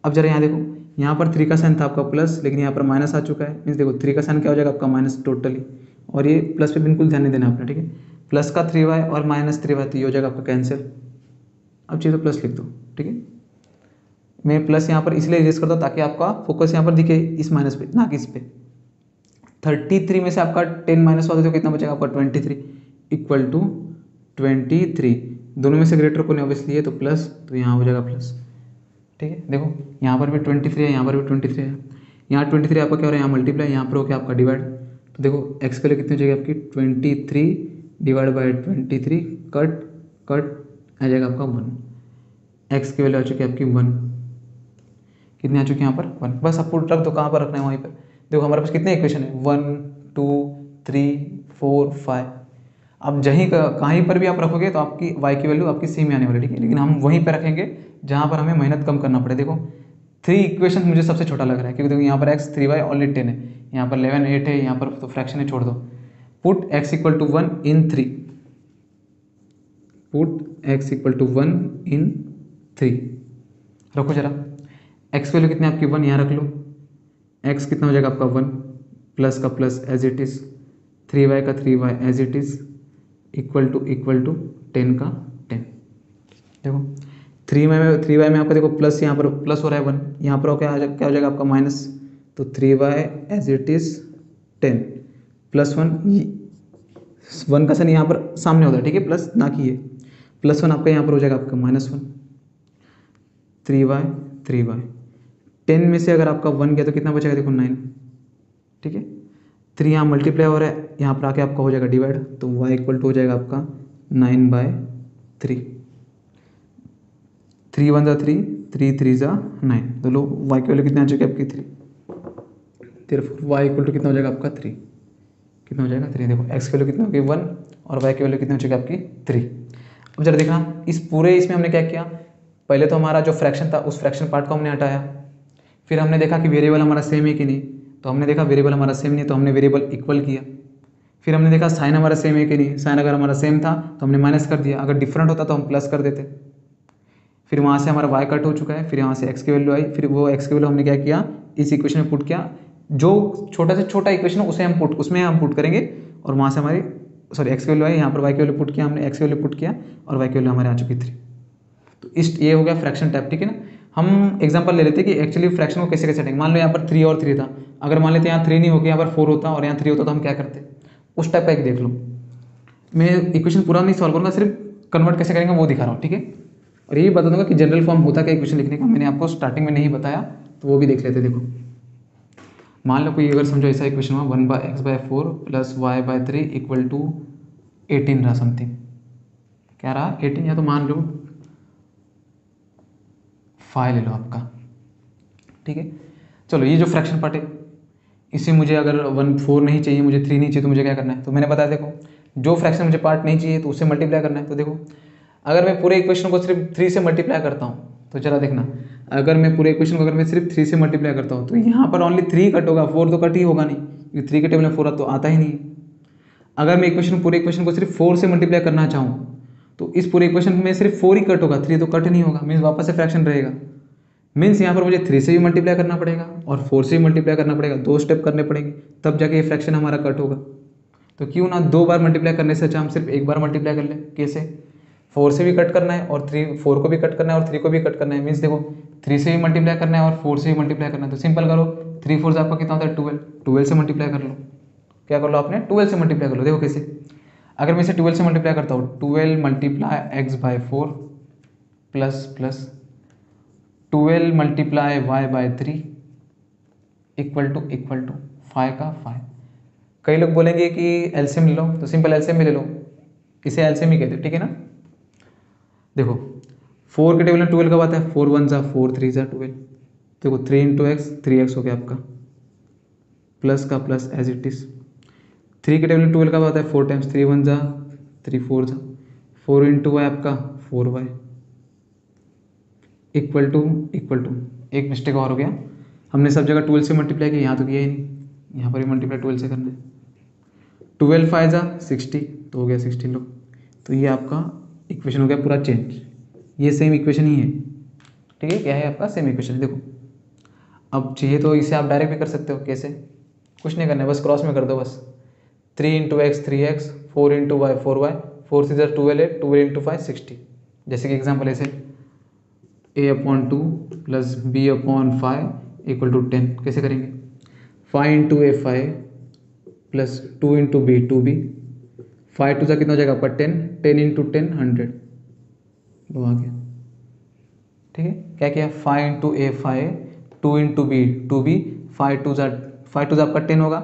अब जरा यहाँ देखो, यहाँ पर 3 का साइन था आपका प्लस, लेकिन यहाँ पर माइनस आ चुका है, मीन्स देखो 3 का साइन क्या हो जाएगा आपका? Minus totally. और ये प्लस पे बिल्कुल ध्यान नहीं देना आपने, ठीक है। प्लस का 3y और माइनस 3y, तो ये हो जाएगा आपका कैंसिल। अब चाहिए तो प्लस लिख दो, ठीक है। मैं प्लस यहाँ पर इसलिए इरेज करता हूँ ताकि आपका फोकस यहाँ पर दिखे इस माइनस पे, ना कि इस पे। 33 में से आपका 10 माइनस हुआ, तो कितना बचेगा आपका? 23 इक्वल टू 23। दोनों में से ग्रेटर को नहीं ऑब्वियसली है, तो प्लस, तो यहाँ हो जाएगा प्लस, ठीक है। देखो यहाँ पर भी 23 है, यहाँ पर भी 23 है, यहाँ 23 आपका क्या हो रहा है? यहाँ मल्टीप्लाई, यहाँ पर हो क्या आपका? डिवाइड। तो देखो x के लिए कितनी हो जाएगी आपकी? 23 डिवाइड बाई 23, कट आ जाएगा आपका 1। x की वैल्यू आ चुकी है आपकी 1। कितनी आ चुकी है यहाँ पर? 1। बस आपको रख दो, कहाँ पर रखना है वहीं पर। देखो हमारे पास कितने इक्वेशन है? 1 2 3 4 5। अब जहीं कहीं पर भी आप रखोगे तो आपकी y की वैल्यू आपकी सेम आने वाली, ठीक है। लेकिन हम वहीं पर रखेंगे जहाँ पर हमें मेहनत कम करना पड़े। देखो 3 इक्वेशन मुझे सबसे छोटा लग रहा है, क्योंकि देखो यहाँ पर x 3y ओनली 10 है, यहाँ पर 11 8 है, यहाँ पर तो फ्रैक्शन है, छोड़ दो। Put x equal to 1 in 3, put x equal to 1 in 3। रखो जरा, x वैल्यू कितनी आपकी? 1, यहाँ रख लो। x कितना हो जाएगा आपका? 1 प्लस का plus as it is, 3y का 3y as it is, equal to 10 का 10। देखो 3y में आपका देखो प्लस, यहाँ पर प्लस हो रहा है 1, यहाँ पर क्या हो जाएगा आपका? माइनस। तो 3y as it is 10 plus 1 का साइन यहाँ पर सामने होता है, ठीक है, प्लस ना कि ये +1 आपका यहाँ पर हो जाएगा आपका -1। 3y 10 में से अगर आपका 1 गया तो कितना बचेगा? देखो 9, ठीक है। 3 यहाँ मल्टीप्लाई हो रहा है, यहाँ पर आके आपका हो जाएगा डिवाइड, तो y इक्वल टू हो जाएगा आपका 9/3। 3 1 जा 3, 3 3 जा 9। तो लो y की वैल्यू कितनी आ चुकी है आपकी? 3। फिर y इक्वल टू कितना हो जाएगा आपका? 3। कितना हो जाएगा? 3। देखो x की वैल्यू कितनी होगी? 1, और y की वैल्यू कितनी हो चुकी है आपकी? 3। अब जरा देखना, इस पूरे इसमें हमने क्या किया? पहले तो हमारा जो फ्रैक्शन था उस फ्रैक्शन पार्ट को हमने हटाया, फिर हमने देखा कि वेरिएबल हमारा सेम है कि नहीं, तो हमने देखा वेरिएबल हमारा सेम नहीं, तो हमने वेरिएबल इक्वल किया। फिर हमने देखा साइन हमारा सेम है कि नहीं, साइन अगर हमारा सेम था तो हमने माइनस कर दिया, अगर डिफरेंट होता तो हम प्लस कर देते। फिर वहाँ से हमारा y कट हो चुका है, फिर यहाँ से x की वैल्यू आई, फिर वो x की वैल्यू हमने क्या किया, इस इक्वेशन में पुट किया। जो छोटा से छोटा इक्वेशन है उसमें हम पुट करेंगे, और वहाँ से हमारी x की वैल्यू आई, यहाँ पर y की वैल्यू पुट किया हमने, x की वैल्यू पुट किया, और y की वैल्यू हमारे आ चुकी 3। तो ये हो गया फ्रैक्शन टाइप, ठीक है ना। हम एग्जांपल ले लेते हैं कि एक्चुअली फ्रैक्शन को कैसे कैसे हटेंगे। मान लो यहाँ पर 3 और 3 था, अगर मान लेते यहाँ 3 नहीं होगी, यहाँ पर 4 होता और यहाँ 3 होता तो हम क्या करते, उस टाइप का एक देख लो। मैं इक्वेशन पूरा नहीं सॉल्व करूँगा, सिर्फ कन्वर्ट कैसे करेंगे वो दिखा रहा हूँ, ठीक है। और यही बता दूंगा कि जनरल फॉर्म होता क्या इक्वेशन लिखने का, मैंने आपको स्टार्टिंग में नहीं बताया, तो वो भी देख लेते। देखो मान लो कोई अगर समझो ऐसा इक्वेशन हुआ 1/x/4 + y/3 = 18 रहा समथिंग, क्या रहा 18, या तो मान लो 5 ले लो आपका, ठीक है। चलो ये जो फ्रैक्शन पार्ट है इसे मुझे अगर 4 नहीं चाहिए, मुझे 3 नहीं चाहिए, तो मुझे क्या करना है, तो मैंने बताया देखो जो फ्रैक्शन मुझे पार्ट नहीं चाहिए तो उससे मल्टीप्लाई करना है। तो देखो अगर मैं पूरे इक्वेशन को सिर्फ 3 से मल्टीप्लाई करता हूँ, तो चला देखना, अगर मैं पूरे इक्वेशन को अगर मैं सिर्फ 3 से मल्टीप्लाई करता हूँ तो यहाँ पर ओनली 3 कट होगा, 4 तो कट ही होगा नहीं, क्योंकि 3 के टेबल में 4 तो आता ही नहीं। अगर मैं पूरे इक्वेशन को सिर्फ 4 से मल्टीप्लाई करना चाहूँ तो इस पूरे इक्वेशन में सिर्फ 4 ही कट होगा, 3 तो कट नहीं होगा, मीन्स वापस से फ्रैक्शन रहेगा। मीन्स यहाँ पर मुझे 3 से भी मल्टीप्लाई करना पड़ेगा और 4 से भी मल्टीप्लाई करना पड़ेगा, 2 स्टेप करने पड़ेंगे, तब जाके ये फ्रैक्शन हमारा कट होगा। तो क्यों ना 2 बार मल्टीप्लाई करने से अच्छा हम सिर्फ एक बार मल्टीप्लाई कर लें। कैसे, 4 से भी कट करना है और 4 को भी कट करना है और 3 को भी कट करना है। मीन्स देखो 3 से भी मल्टीप्लाई करना है और 4 से भी मल्टीप्लाई करना है, तो सिंपल करो, 3 4 आपका कितना होता है 12, 12 से मल्टीप्लाई कर लो। क्या कर लो आपने, 12 से मल्टीप्लाई कर लो। देखो कैसे, अगर मैं इसे 12 से मल्टीप्लाई करता हूँ, 12 × x/4 plus 12 × y/3 equal to 5 का 5। कई लोग बोलेंगे कि एलसीएम ले लो, तो सिंपल एलसीएम भी ले लो, इसे एलसीएम ही कहते हैं, ठीक है ना। देखो 4 के टेबल में 12 कब आता है, 4 1 = 4 3 = 12। देखो 3 × x 3x हो गया आपका, प्लस का प्लस एज इट इज। 3 के टेबल में 12 कब आता है, 4 टाइम्स, 3 1 = 3 4 = 4 × y आपका 4y इक्वल टू एक मिस्टेक और हो गया, हमने सब जगह 12 से मल्टीप्लाई किया, यहाँ तो किया ही नहीं, यहाँ पर भी मल्टीप्लाई 12 से करना है। 12 5 = 60, तो हो गया 16 लो। तो ये आपका इक्वेशन हो गया पूरा चेंज, ये सेम इक्वेशन ही है, ठीक है, क्या है आपका सेम इक्वेशन। देखो अब चाहिए तो इसे आप डायरेक्ट भी कर सकते हो, कैसे, कुछ नहीं करना है, बस क्रॉस में कर दो बस। 3 × x 3x, 4 × y 4y, 4 3 = 12 है, 12 × 5 60। जैसे कि एग्जाम्पल ऐसे a/2 + b/5 = 10, कैसे करेंगे, 5 × a 5 + 2 × b 2b, 5 2 कितना हो जाएगा आपका 10, 10 × 10 100, वो आ गया, ठीक है। क्या किया, 5 × a 5, 2 × b 2b, 5 2 आपका 10 होगा,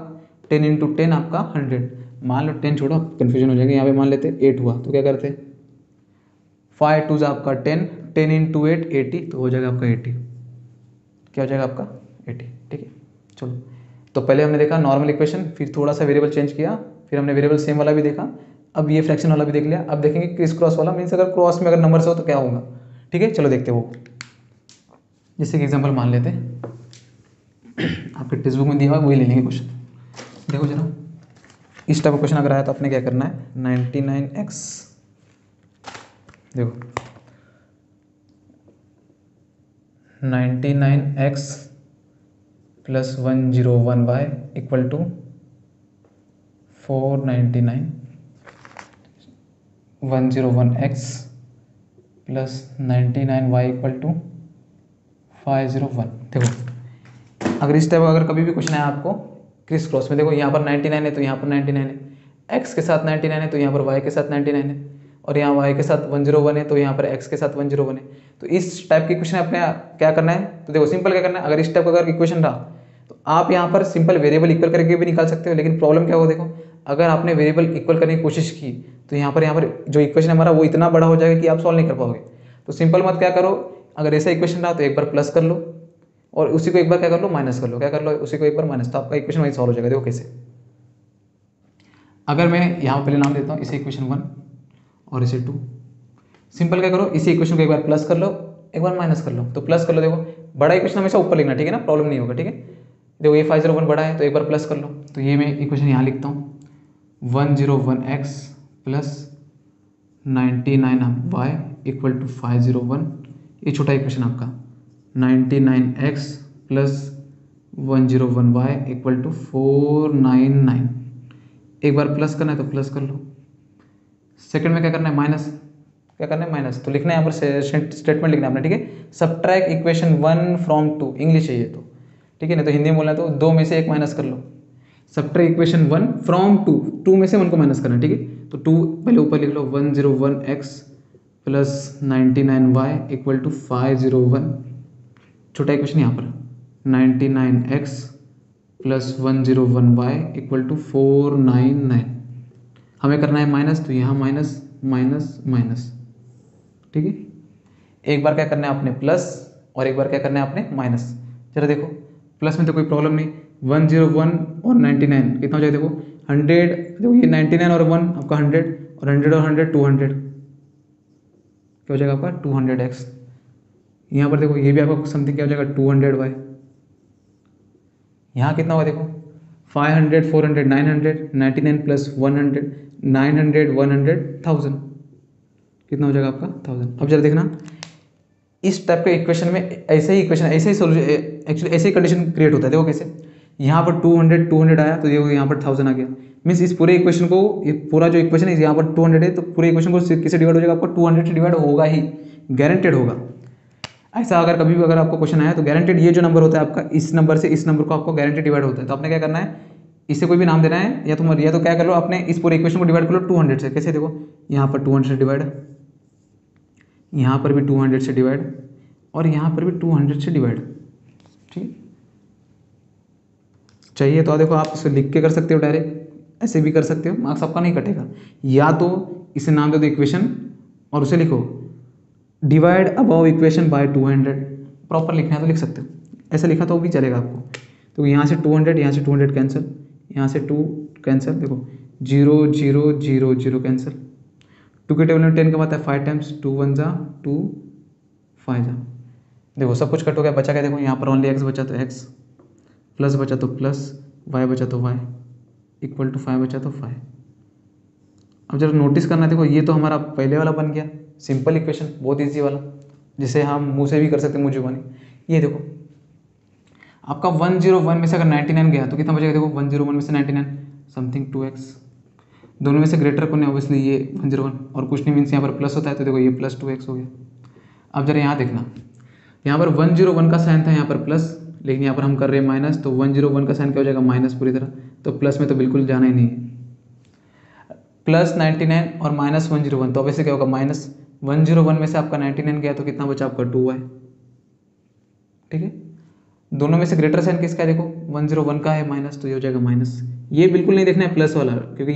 10 × 10 आपका 100। मान लो 10 छोड़ो, कन्फ्यूजन हो जाएगा, यहाँ पे मान लेते 8 हुआ, तो क्या करते, 5 2 आपका 10, 10 × 8 80, तो हो जाएगा आपका 80, क्या हो जाएगा आपका 80, ठीक है। चलो तो पहले हमने देखा नॉर्मल इक्वेशन, फिर थोड़ा सा वेरिएबल चेंज किया, फिर हमने वेरिएबल सेम वाला भी देखा, अब ये फ्रैक्शन वाला भी देख लिया। अब देखेंगे क्रिस क्रॉस वाला, मीन्स अगर क्रॉस में अगर नंबर से हो तो क्या होगा, ठीक है। चलो देखते हो, जैसे कि एग्जाम्पल मान लेते हैं, आपके टेक्स्ट बुक में दिया हुआ वही ले लेंगे क्वेश्चन। देखो जरा, इस टाइप का क्वेश्चन अगर आया तो आपने क्या करना है, 99x, देखो 99x + 101y = 499, 101x + 99y = 501। देखो अगर इस टाइप अगर कभी भी क्वेश्चन है आपको क्रिस क्रॉस में, देखो यहाँ पर 99 है तो यहाँ पर 99 है, x के साथ 99 है तो यहाँ पर y के साथ 99 है, और यहाँ y के साथ 101 है तो यहाँ पर x के साथ 101 है। तो इस टाइप की क्वेश्चन अपने क्या करना है, तो देखो सिंपल क्या करना है, अगर इस टाइप का अगर इक्वेशन रहा तो आप यहाँ पर सिंपल वेरिएबल इक्वल करके भी निकाल सकते हो। लेकिन प्रॉब्लम क्या हो, देखो अगर आपने वेरिएबल इक्वल करने की कोशिश की तो यहाँ पर जो इक्वेशन हमारा वो इतना बड़ा हो जाएगा कि आप सॉल्व नहीं कर पाओगे। तो सिंपल मत क्या करो, अगर ऐसा इक्वेशन रहा तो एक बार प्लस कर लो और उसी को एक बार क्या कर लो, माइनस कर लो, क्या कर लो, उसी को एक बार माइनस, तो आपका इक्वेशन वही सॉल्व हो जाएगा। देखो कैसे, अगर मैं यहाँ पहले नाम देता हूँ इसे इक्वेशन 1 और इसे 2, सिंपल क्या करो, इसी इक्वेशन को एक बार प्लस कर लो एक बार माइनस कर लो, तो प्लस कर लो। देखो बड़ा इक्वेशन हमेशा ऊपर लिखना, ठीक है ना, प्रॉब्लम नहीं होगा, ठीक है। देखो ये 501 बड़ा है तो एक बार प्लस कर लो, तो ये मैं इक्वेशन यहाँ लिखता हूँ 101x plus 99y equal to 501। ये छोटा इक्वेशन आपका 99x plus 101y equal to 499। एक बार प्लस करना है तो प्लस कर लो, सेकंड में क्या करना है माइनस, क्या करना है माइनस, तो लिखना है यहाँ पर स्टेटमेंट लिखना है अपना, ठीक है। सब्ट्रैक्ट इक्वेशन 1 फ्रॉम 2, इंग्लिश है ये तो, ठीक है ना, तो हिंदी में बोलना है तो 2 में से 1 माइनस कर लो। सब्ट्रैक्ट इक्वेशन 1 फ्रॉम 2, 2 में से 1 को माइनस करना है, ठीक है। तो 2 पहले ऊपर लिख लो 101x plus 99y equal to 501। छोटा इक्वेशन यहाँ पर 99x plus 101y equal to 499। हमें करना है माइनस, तो यहाँ माइनस माइनस माइनस, ठीक है। एक बार क्या करना है आपने प्लस और एक बार क्या करना है आपने माइनस। जरा देखो प्लस में तो कोई प्रॉब्लम नहीं, 101 और 99 कितना हो जाएगा, देखो 100, देखो ये 99 और 1 आपका 100 और 100 और 100 200, क्या हो जाएगा आपका 200x। यहाँ पर देखो ये भी आपका समथिंग क्या हो जाएगा 200y। यहाँ कितना होगा देखो 500 400 900 99 प्लस 100 900 100 1000, कितना हो जाएगा आपका 1000। अब जरा देखना इस टाइप के इक्वेशन में ऐसे ही इक्वेशन, ऐसे ही सोल्यूशन, एक्चुअली ऐसे ही कंडीशन क्रिएट होता है। देखो कैसे, यहाँ पर 200 आया तो देखो यहाँ पर 1000 आ गया, मीन्स इस पूरे इक्वेशन को, ये पूरा जो इक्वेशन है यहाँ पर 200 है तो पूरे इक्वेशन को किससे डिवाइड हो जाएगा, आपको 200 से डिवाइड होगा ही, गारंटेड होगा। ऐसा अगर कभी भी अगर आपको क्वेश्चन आया तो गारंटेड ये जो नंबर होता है आपका, इस नंबर से इस नंबर को आपको गारंटेड डिवाइड होता है। तो आपने क्या करना है, इसे कोई भी नाम देना है, या तो क्या कर लो आपने इस पूरे इक्वेशन को डिवाइड कर लो 200 से। कैसे, देखो यहाँ पर 200 से डिवाइड, यहाँ पर भी 200 से डिवाइड और यहाँ पर भी 200 से डिवाइड, ठीक। चाहिए तो देखो आप इसे लिख के कर सकते हो, डायरेक्ट ऐसे भी कर सकते हो, मार्क्स आपका नहीं कटेगा। या तो इसे नाम दे दो इक्वेशन और उसे लिखो divide above equation by 200, proper लिखना है तो लिख सकते हो, ऐसे लिखा तो भी चलेगा आपको। तो यहाँ से 200, यहाँ से 200 कैंसिल, यहाँ से 2 कैंसिल, देखो 0 0 0 0 कैंसिल। 2 के टेबल में 10 का बात है 5 टाइम्स, 2 1 जा 2 5 जा, देखो सब कुछ कट हो गया, बचा क्या, देखो यहाँ पर ओनली x बचा तो x, प्लस बचा तो प्लस, y बचा तो y इक्वल टू 5 बचा तो 5। अब जरा नोटिस करना, देखो ये तो हमारा पहले वाला बन गया सिंपल इक्वेशन, बहुत ईजी वाला, जिसे हम मुंह से भी कर सकते हैं मुंह जुबानी। ये देखो आपका 101 में से अगर 99 गया तो कितना बचेगा, देखो 101 में से 99 समथिंग 2x, दोनों में से ग्रेटर कौन है, ऑब्वियसली ये 101, और कुछ नहीं मीन्स यहाँ पर प्लस होता है तो देखो ये प्लस 2x हो गया। अब जरा यहाँ देखना, यहाँ पर 101 का साइन था यहाँ पर प्लस, लेकिन यहाँ पर हम कर रहे हैं माइनस, तो 101 का साइन क्या हो जाएगा माइनस पूरी तरह, तो प्लस में तो बिल्कुल जाना ही नहीं है। प्लस 99 और माइनस 101, तो वैसे क्या होगा माइनस 101 में से आपका 99 गया तो कितना बचा आपका 2y, ठीक है। दोनों में से ग्रेटर साइन किसका है, देखो 101 का है माइनस, तो ये हो जाएगा माइनस। ये बिल्कुल नहीं देखना है प्लस वाला, क्योंकि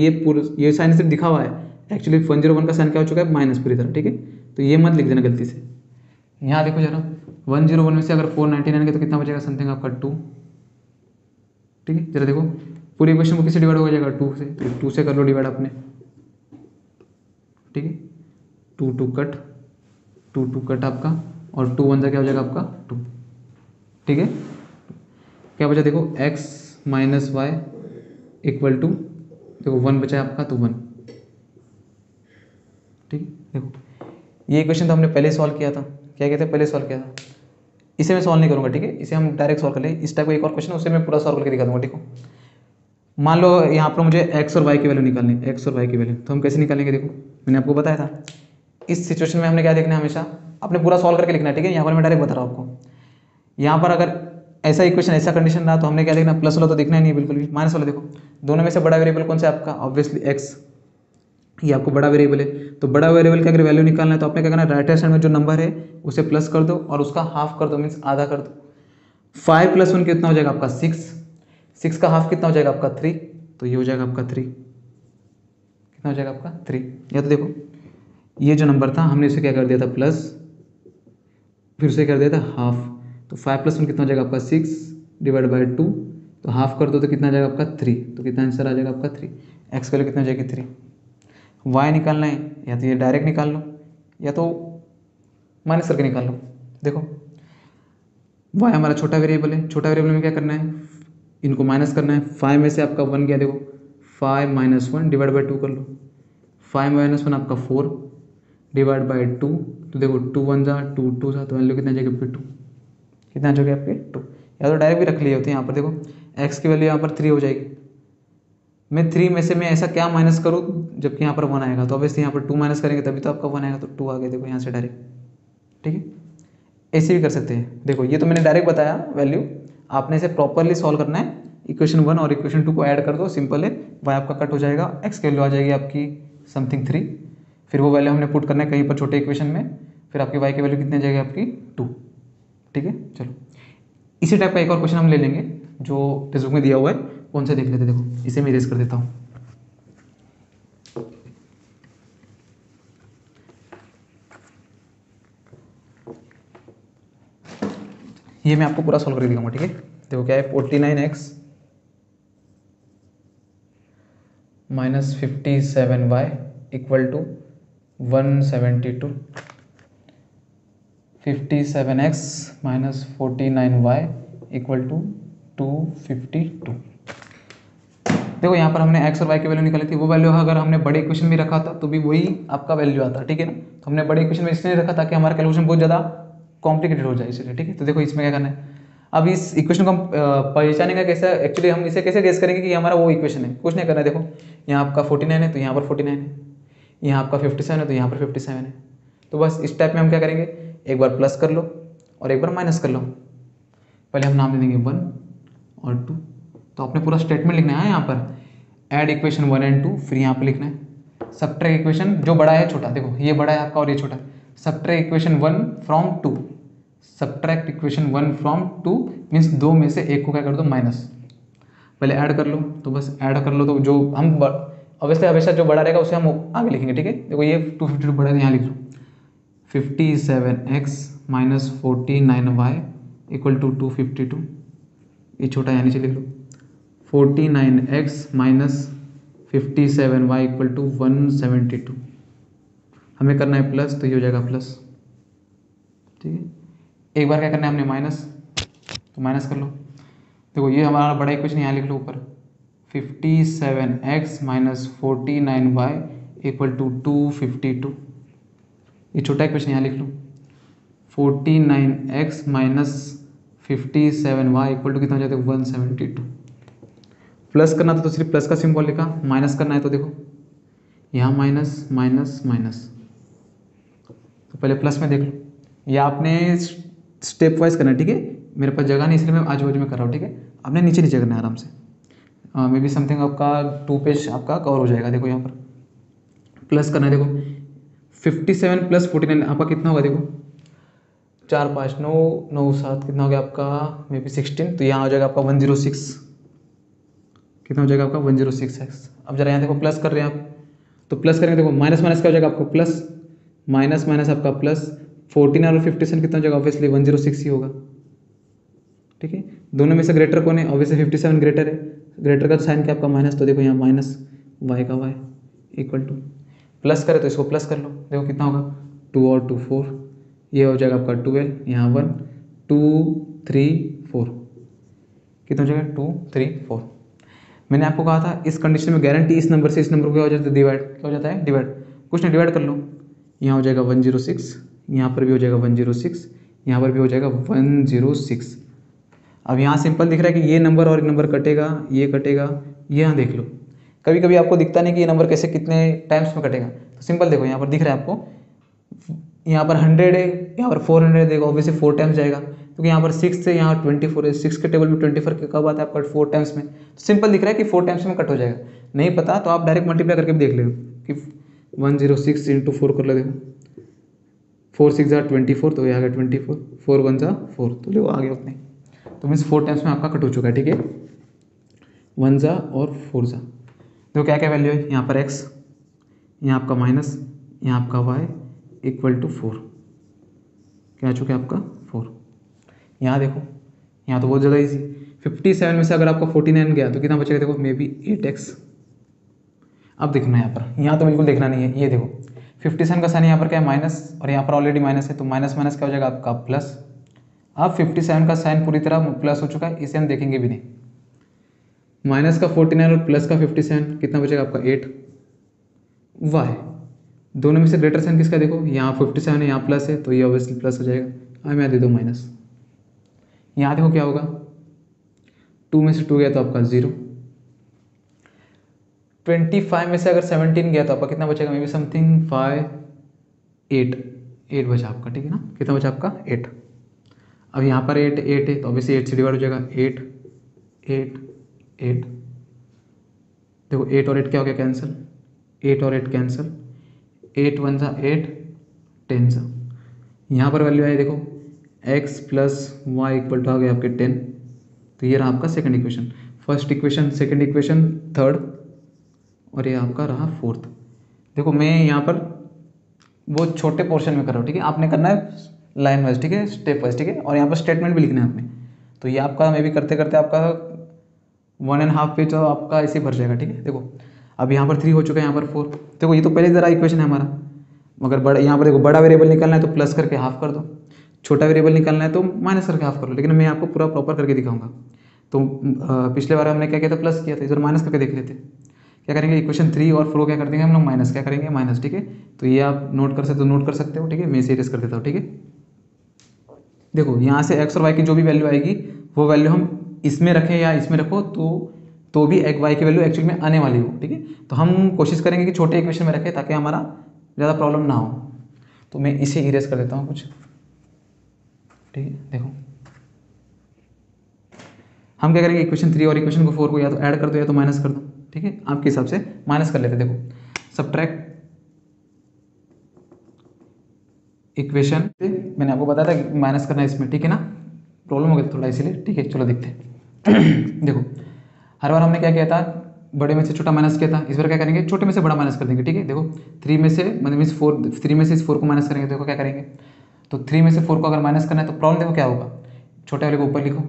ये साइन सिर्फ दिखा हुआ है, एक्चुअली 101 का साइन क्या हो चुका है माइनस पूरी तरह, ठीक है। तो ये मत लिख देना गलती से। यहाँ देखो जरा 101 में से अगर 499 गया तो कितना बचेगा समथिंग आपका 2, ठीक है। जरा देखो पूरी इक्वेशन को किससे डिवाइड हो जाएगा 2 से, तो 2 से कर लो डिवाइड आपने, ठीक है। 2 2 कट, 2 2 कट आपका, और 2 1 जा क्या हो जाएगा आपका 2, ठीक है। क्या बचा देखो x minus Y equal to, देखो 1 बचा है आपका तो 1, ठीक है। देखो ये इक्वेशन तो हमने पहले सॉल्व किया था, क्या कहते हैं पहले सॉल्व किया था, इसे मैं सॉल्व नहीं करूँगा, ठीक है। इसे हम डायरेक्ट सॉल्व कर लें, इस टाइप का एक और क्वेश्चन उसे मैं पूरा सॉल्व करके दिखा दूँगा, ठीक है। मान लो यहाँ पर मुझे x और y की वैल्यू निकालनी है, x और y की वैल्यू, तो हम कैसे निकालेंगे, देखो मैंने आपको बताया था इस सिचुएशन में हमने क्या देखना है, हमेशा आपने पूरा सॉल्व करके लिखना है, ठीक है। यहाँ पर मैं डायरेक्ट बता रहा हूँ आपको, यहाँ पर अगर ऐसा इक्वेशन ऐसा कंडीशन रहा तो हमने क्या देखना, प्लस वाला तो दिखना ही नहीं बिल्कुल भी, माइनस वाला। देखो दोनों में से बड़ा वेरिएबल कौन सा है आपका, ऑब्वियसली x, ये आपको बड़ा वेरिएबल है, तो बड़ा वेरिएबल की अगर वैल्यू निकालना है तो आपने क्या करना है, राइट हैंड साइड में जो नंबर है उसे प्लस कर दो और उसका हाफ कर दो, मीन्स आधा कर दो। 5 + 1 कितना हो जाएगा आपका 6, 6 का हाफ कितना हो जाएगा आपका 3, तो ये हो जाएगा आपका 3, कितना हो जाएगा आपका 3। या तो देखो ये जो नंबर था हमने इसे क्या कर दिया था प्लस, फिर उसे कर दिया था हाफ, तो 5 + 1 कितना हो जाएगा आपका 6 डिवाइड बाई 2, तो हाफ कर दो तो कितना आ जाएगा आपका 3, तो कितना आंसर आ जाएगा आपका 3। एक्स वैल्यू कितना हो जाएगी 3। वाई निकालना है या तो ये डायरेक्ट निकाल लो या तो माइनस करके निकाल लो, देखो y हमारा छोटा वेरिएबल है, छोटा वेरिएबल में क्या करना है, इनको माइनस करना है। 5 में से आपका 1 गया, देखो 5 - 1 डिवाइड बाई 2 कर लो। 5 - 1 आपका 4 डिवाइड बाई 2, तो देखो 2 1 जा 2 2 जा, तो वैल्यू कितना आ जाएगी आपकी 2, कितना आ जाएगी आपके 2। या तो डायरेक्ट भी रख लिए होते हैं यहाँ पर, देखो x की वैल्यू यहाँ पर 3 हो जाएगी। मैं 3 में से मैं ऐसा क्या माइनस करूँ जबकि यहाँ पर 1 आएगा, तो ऑब्वियसली यहाँ पर 2 माइनस करेंगे तभी तो आपका 1 आएगा, तो 2 आ गया देखो यहाँ से डायरेक्ट। ठीक है, ऐसे भी कर सकते हैं। देखो ये तो मैंने डायरेक्ट बताया वैल्यू, आपने इसे प्रॉपरली सॉल्व करना है। इक्वेशन 1 और इक्वेशन 2 को ऐड कर दो, सिंपल है, y आपका कट हो जाएगा, x की वैल्यू आ जाएगी आपकी समथिंग 3, फिर वो वैल्यू हमने पुट करना है कहीं पर छोटे इक्वेशन में, फिर आपकी y की वैल्यू कितनी आ जाएगी आपकी 2। ठीक है, चलो इसी टाइप का एक और क्वेश्चन हम ले लेंगे जो टेक्स्ट बुक में दिया हुआ है, कौन सा देख लेते हैं। देखो इसे मैं इरेज कर देता हूँ। ये मैं आपको पूरा सॉल्व कर दिखाऊंगा। ठीक है, देखो क्या है, 49x - 57y equal to 172, 57x - 49y equal to 252। देखो यहाँ पर हमने x और y की वैल्यू निकाली थी, वो वैल्यू अगर हमने बड़े इक्वेशन में रखा था तो भी वही आपका वैल्यू आता। ठीक है ना, तो हमने बड़े इक्वेशन में इसलिए रखा था कि हमारा कैलकुलेशन बहुत ज़्यादा कॉम्प्लिकेटेड हो जाए इसलिए। ठीक है, तो देखो इसमें क्या करना है, अब इस इक्वेशन को हम पहचानेंगे कैसे, एक्चुअली हम इसे कैसे गेस करेंगे कि हमारा वो इक्वेशन है। कुछ नहीं करना है, देखो यहाँ आपका 49 है तो यहाँ पर 49 है, यहाँ आपका 57 है तो यहाँ पर 57 है, तो बस इस टाइप में हम क्या करेंगे, एक बार प्लस कर लो और एक बार माइनस कर लो। पहले हम नाम दे देंगे 1 और 2, तो आपने पूरा स्टेटमेंट लिखना है यहाँ पर, ऐड इक्वेशन 1 एंड 2, फिर यहाँ पर लिखना है सबट्रैक्ट इक्वेशन, जो बड़ा है छोटा, देखो ये बड़ा है आपका और ये छोटा, subtract equation 1 from 2, subtract equation 1 from 2 means 2 में से एक को क्या कर दो माइनस, पहले ऐड कर लो, तो बस ऐड कर लो, तो जो हम ऑब्वियसली हमेशा जो बड़ा रहेगा उसे हम आगे लिखेंगे। ठीक है, देखो ये 252 बड़ा है, यहाँ लिख लो 57x - 49y इक्वल टू 252, ये छोटा यहाँ नीचे लिख लो 49x - 57y इक्वल टू 172, हमें करना है प्लस, तो ये हो जाएगा प्लस। ठीक है, एक बार क्या करना है हमने माइनस, तो माइनस कर लो, देखो ये हमारा बड़ा इक्वेशन यहाँ लिख लो ऊपर 57x - 49y इक्वल टू 252, ये छोटा इक्वेशन यहाँ लिख लो 49x - 57y इक्वल टू कितना हो जाता है 172। प्लस करना था तो सिर्फ प्लस का सिंबल लिखा, माइनस करना है तो देखो यहाँ माइनस माइनस माइनस, तो पहले प्लस में देख लो, ये आपने स्टेप वाइज करना है। ठीक है, मेरे पास जगह नहीं इसलिए मैं आजू बाजू में कर रहा हूँ। ठीक है, आपने नीचे नीचे करना है आराम से, मे बी समथिंग आपका 2 पेज आपका कवर हो जाएगा। देखो यहाँ पर प्लस करना है, देखो 57 + 49 आपका कितना होगा, देखो 4 5 9 9 7 कितना हो गया आपका मे बी 16, तो यहाँ हो जाएगा आपका 106, कितना हो जाएगा आपका 106x। अब जरा यहाँ देखो प्लस कर रहे हैं आप, तो प्लस करेंगे, देखो माइनस माइनस क्या हो जाएगा आपको प्लस, माइनस माइनस आपका प्लस, 14 और 57 कितना हो जाएगा, ऑब्वियसली 106 ही होगा। ठीक है, दोनों में से ग्रेटर कौन है, ऑब्वियसली 57 ग्रेटर है, ग्रेटर का साइन क्या आपका माइनस, तो देखो यहाँ माइनस y का y इक्वल टू, प्लस करे तो इसको प्लस कर लो, देखो कितना होगा 2 और 2 4, ये हो जाएगा आपका 12, यहाँ 1 2 3 4, कितना हो जाएगा 2 3 4। मैंने आपको कहा था इस कंडीशन में गारंटी इस नंबर से इस नंबर को क्या हो जाता है डिवाइड, क्या हो जाता है डिवाइड, कुछ नहीं डिवाइड कर लो, यहाँ हो जाएगा 106, यहाँ पर भी हो जाएगा 106, यहाँ पर भी हो जाएगा 106। अब यहाँ सिंपल दिख रहा है कि ये नंबर और नंबर कटेगा, ये कटेगा, ये यहाँ देख लो, कभी कभी आपको दिखता नहीं कि ये नंबर कैसे कितने टाइम्स में कटेगा, तो सिंपल देखो यहाँ पर दिख रहा है आपको, यहाँ पर 100 है, यहाँ पर 400 है, देखो ऑब्वियसली 4 टाइम्स जाएगा, क्योंकि यहाँ पर 6 से यहाँ 24 है, 6 के टेबल में 24 कब आता है आपका 4 टाइम्स में, तो सिंपल दिख रहा है कि 4 टाइम्स में कट हो जाएगा। नहीं पता तो आप डायरेक्ट मल्टीप्लाई करके भी देख लो कि 106 × 4 कर लो, देखो 4 6 = 24, तो ये आ गया 24, 4 1 = 4, तो देखो आ गया उतने, तो मीन्स 4 टाइम्स में आपका कट हो चुका है। ठीक है, 1 जा और 4 जा, देखो क्या क्या वैल्यू है, यहाँ पर x, यहाँ आपका माइनस, यहाँ आपका y इक्वल टू 4, क्या आ चुका है आपका 4। यहाँ देखो, यहाँ तो बहुत ज़्यादा ईजी, 57 में से अगर आपका 49 गया तो कितना बचेगा, देखो मे बी 8x। अब देखना है यहाँ पर, यहाँ तो बिल्कुल देखना नहीं है, ये देखो 57 का साइन यहाँ पर क्या है माइनस, और यहाँ पर ऑलरेडी माइनस है, तो माइनस माइनस क्या हो जाएगा आपका प्लस। अब 57 का साइन पूरी तरह प्लस हो चुका है, इसे हम देखेंगे भी नहीं। माइनस का 49 और प्लस का 57 कितना बचेगा आपका 8 वाई। दोनों में से ग्रेटर साइन किसका देखो, यहाँ 57 है, यहाँ प्लस है, तो ये ऑब्वियसली प्लस हो जाएगा। अब यहाँ दे दो माइनस, यहाँ देखो क्या होगा 2 में से 2 गया तो आपका 0। 25 में से अगर 17 गया तो आपका कितना बचेगा, मे बी समथिंग 5 8 बचा आपका, ठीक है ना। कितना बचा आपका 8। अब यहाँ पर 8 है तो ऑब्वियसली 8 से डिवाइड हो जाएगा 8 8 8। देखो 8 और 8 क्या हो गया कैंसिल, 8 और 8 कैंसिल, 8 1 सा 8 10 सा। यहाँ पर वैल्यू आई देखो x plus Y equal to आ गया आपके 10। तो ये रहा आपका second equation, first equation, second equation, third, और ये आपका रहा फोर्थ। देखो मैं यहाँ पर वो छोटे पोर्शन में कर रहा हूँ, ठीक है। आपने करना है लाइन वाइज, ठीक है, स्टेप वाइज, ठीक है। और यहाँ पर स्टेटमेंट भी लिखना है आपने। तो ये आपका मे भी करते करते आपका 1.5 पेज तो आपका ऐसे भर जाएगा, ठीक है। देखो अब यहाँ पर 3 हो चुका है, यहाँ पर 4। देखो ये तो पहले ज़रा इक्वेशन है हमारा, मगर बड़ा यहाँ पर देखो बड़ा वेरिएबल निकालना है तो प्लस करके हाफ कर दो, छोटा वेरिएबल निकालना है तो माइनस करके हाफ कर लो। लेकिन मैं आपको पूरा प्रॉपर करके दिखाऊंगा। तो पिछले बार हमने क्या किया था, प्लस किया था, इस बार माइनस करके देख लेते। क्या करेंगे, इक्वेशन 3 और 4 क्या कर देंगे हम लोग माइनस, क्या करेंगे माइनस, ठीक है। तो ये आप नोट कर सकते हो, नोट कर सकते हो, ठीक है। मैं इसे इरेज कर देता हूँ, ठीक है। देखो यहाँ से एक्स और वाई की जो भी वैल्यू आएगी वो वैल्यू हम इसमें रखें या इसमें रखो तो भी एक वाई की वैल्यू एक्चुअली में आने वाली हो, ठीक है। तो हम कोशिश करेंगे कि छोटे इक्वेशन में रखें ताकि हमारा ज़्यादा प्रॉब्लम ना हो। तो मैं इसे इरेज कर देता हूँ कुछ, ठीक है। देखो हम क्या करेंगे, इक्वेशन 3 और इक्वेशन 4 को या तो ऐड कर दो या तो माइनस कर दो, ठीक है। आपके हिसाब से माइनस कर लेते। देखो सब्ट्रैक्ट इक्वेशन, मैंने आपको बताया था कि माइनस करना है इसमें, ठीक है ना। प्रॉब्लम हो गया थोड़ा इसीलिए, ठीक है। चलो देखते हैं। देखो हर बार हमने क्या किया था, बड़े में से छोटा माइनस किया था। इस बार क्या करेंगे, छोटे में से बड़ा माइनस कर देंगे, ठीक है। देखो 3 में से मतलब मीन्स 4, 3 में से इस 4 को माइनस करेंगे। देखो क्या करेंगे, तो 3 में से 4 को अगर माइनस करना है तो प्रॉब्लम देखो क्या होगा, छोटे वाले को ऊपर लिखो,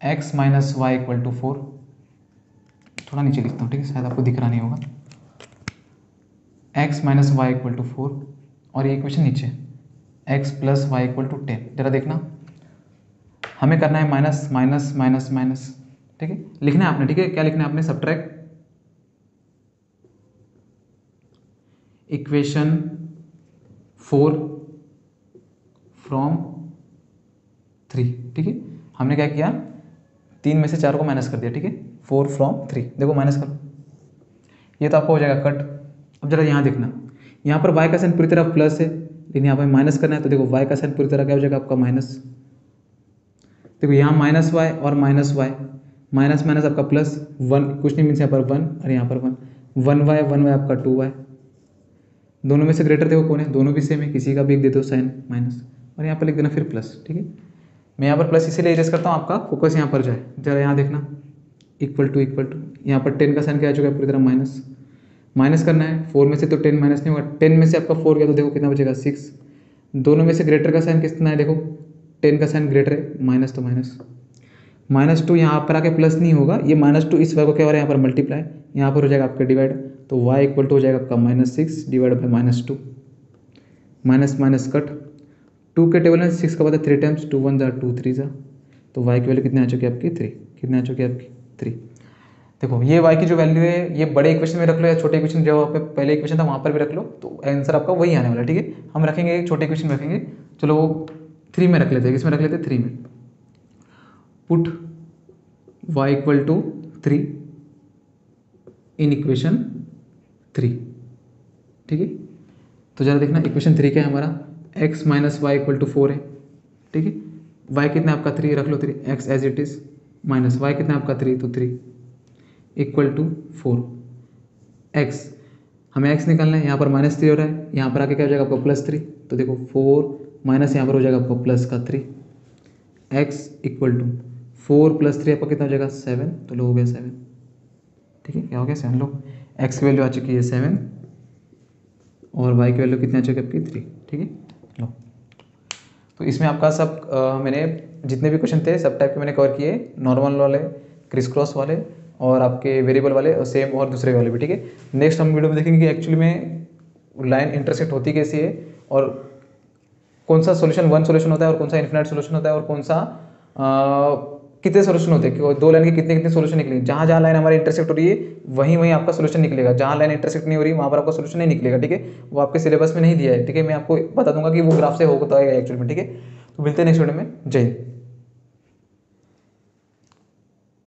x minus Y equal to 4। थोड़ा नीचे लिखता हूँ, ठीक है, शायद आपको दिख रहा नहीं होगा। x minus Y equal to 4, और ये इक्वेशन नीचे x plus Y equal to 10। जरा देखना, हमें करना है माइनस माइनस माइनस माइनस, ठीक है। लिखना है आपने, ठीक है। क्या लिखना है आपने, सब्ट्रैक्ट इक्वेशन 4 फ्रॉम 3, ठीक है। हमने क्या किया, 3 में से 4 को माइनस कर दिया, ठीक है। 4 फ्रॉम 3, देखो माइनस करो, ये तो आपका हो जाएगा कट। अब जरा यहाँ देखना, यहाँ पर y का साइन पूरी तरह प्लस है, लेकिन यहाँ पर माइनस करना है तो देखो y का साइन पूरी तरह क्या हो जाएगा आपका माइनस। देखो यहाँ माइनस y और माइनस y, माइनस माइनस आपका प्लस 1, कुछ नहीं मीन्स यहाँ पर 1 और यहाँ पर 1 1y आपका 2y। दोनों में से ग्रेटर देखो कौन है, दोनों भी सेम है, किसी का भी एक दे दो साइन माइनस, और यहाँ पर लिख देना फिर प्लस, ठीक है। मैं यहाँ पर प्लस इसीलिए इरेज करता हूँ, आपका फोकस यहाँ पर जाए। जरा यहाँ देखना, इक्वल टू यहाँ पर 10 का साइन क्या आ चुका है पूरी तरह माइनस, माइनस करना है। 4 में से तो 10 माइनस नहीं होगा, 10 में से आपका 4 गया तो देखो कितना बचेगा 6। दोनों में से ग्रेटर का साइन कितना है, देखो 10 का साइन ग्रेटर है, माइनस तो माइनस, -2 यहाँ पर आके प्लस नहीं होगा, ये -2 इस वाई को क्या हो रहा है यहाँ पर मल्टीप्लाई, यहाँ पर हो जाएगा आपका डिवाइड, तो y इक्वल टू हो जाएगा आपका -6 divide by -2, minus minus cut. 2 के टेबल में 6 का पता 3 टाइम्स, 2 1 2 3 जा, तो y की वैल्यू कितनी आ चुकी है आपकी 3, कितनी आ चुकी है आपकी 3। देखो ये y की जो वैल्यू है ये बड़े इक्वेशन में रख लो या छोटे इक्वेशन जो पे पहले इक्वेशन था वहाँ पर भी रख लो, तो आंसर आपका वही आने वाला है, ठीक है। हम रखेंगे छोटे इक्वेशन में रखेंगे, चलो वो 3 में रख लेते हैं, किसमें रख लेते हैं 3 में। Put y equal to 3 in equation 3, ठीक है। तो जरा देखना इक्वेशन 3 क्या है हमारा, x minus Y equal to 4 है, ठीक है। y कितना है आपका 3, रख लो 3, x as it is, minus y कितना है आपका 3, तो 3 इक्वल टू 4, x हमें x निकालना है, यहाँ पर -3 हो रहा है, यहाँ पर आके क्या हो जाएगा आपका +3, तो देखो 4 माइनस यहाँ पर हो जाएगा आपका प्लस का 3, x इक्वल टू 4 + 3 आपका कितना हो जाएगा 7, तो लो हो गया 7, ठीक है। क्या हो गया 7, लो x की वैल्यू आ चुकी है 7 और y की वैल्यू कितनी आ चुकी है आपकी 3, ठीक है। लो तो इसमें आपका सब मैंने जितने भी क्वेश्चन थे सब टाइप के मैंने कवर किए, नॉर्मल वाले, क्रिस क्रॉस वाले और आपके वेरिएबल वाले और सेम और दूसरे वाले भी, ठीक है। नेक्स्ट हम वीडियो में देखेंगे कि एक्चुअली में लाइन इंटरसेक्ट होती कैसी है, और कौन सा सोल्यूशन वन सोल्यूशन होता है और कौन सा इन्फिनाइट सोल्यूशन होता है, और कौन सा कितने सोल्यूशन होते हैं कि दो लाइन के कितने कितने सोल्यूशन निकलेंगे। जहाँ जहाँ लाइन हमारी इंटरसेक्ट हो रही है वहीं वहीं आपका सोल्यूशन निकलेगा, जहाँ लाइन इंटरसेक्ट नहीं हो रही वहाँ पर आपका सोल्यूशन नहीं निकलेगा। ठीक है, वो आपके सिलेबस में नहीं दिया है। ठीक है, मैं आपको बता दूंगा कि वो ग्राफ से होता है एक्चुअली में। ठीक है, तो मिलते हैं नेक्स्ट वीडियो में। जय हिंद।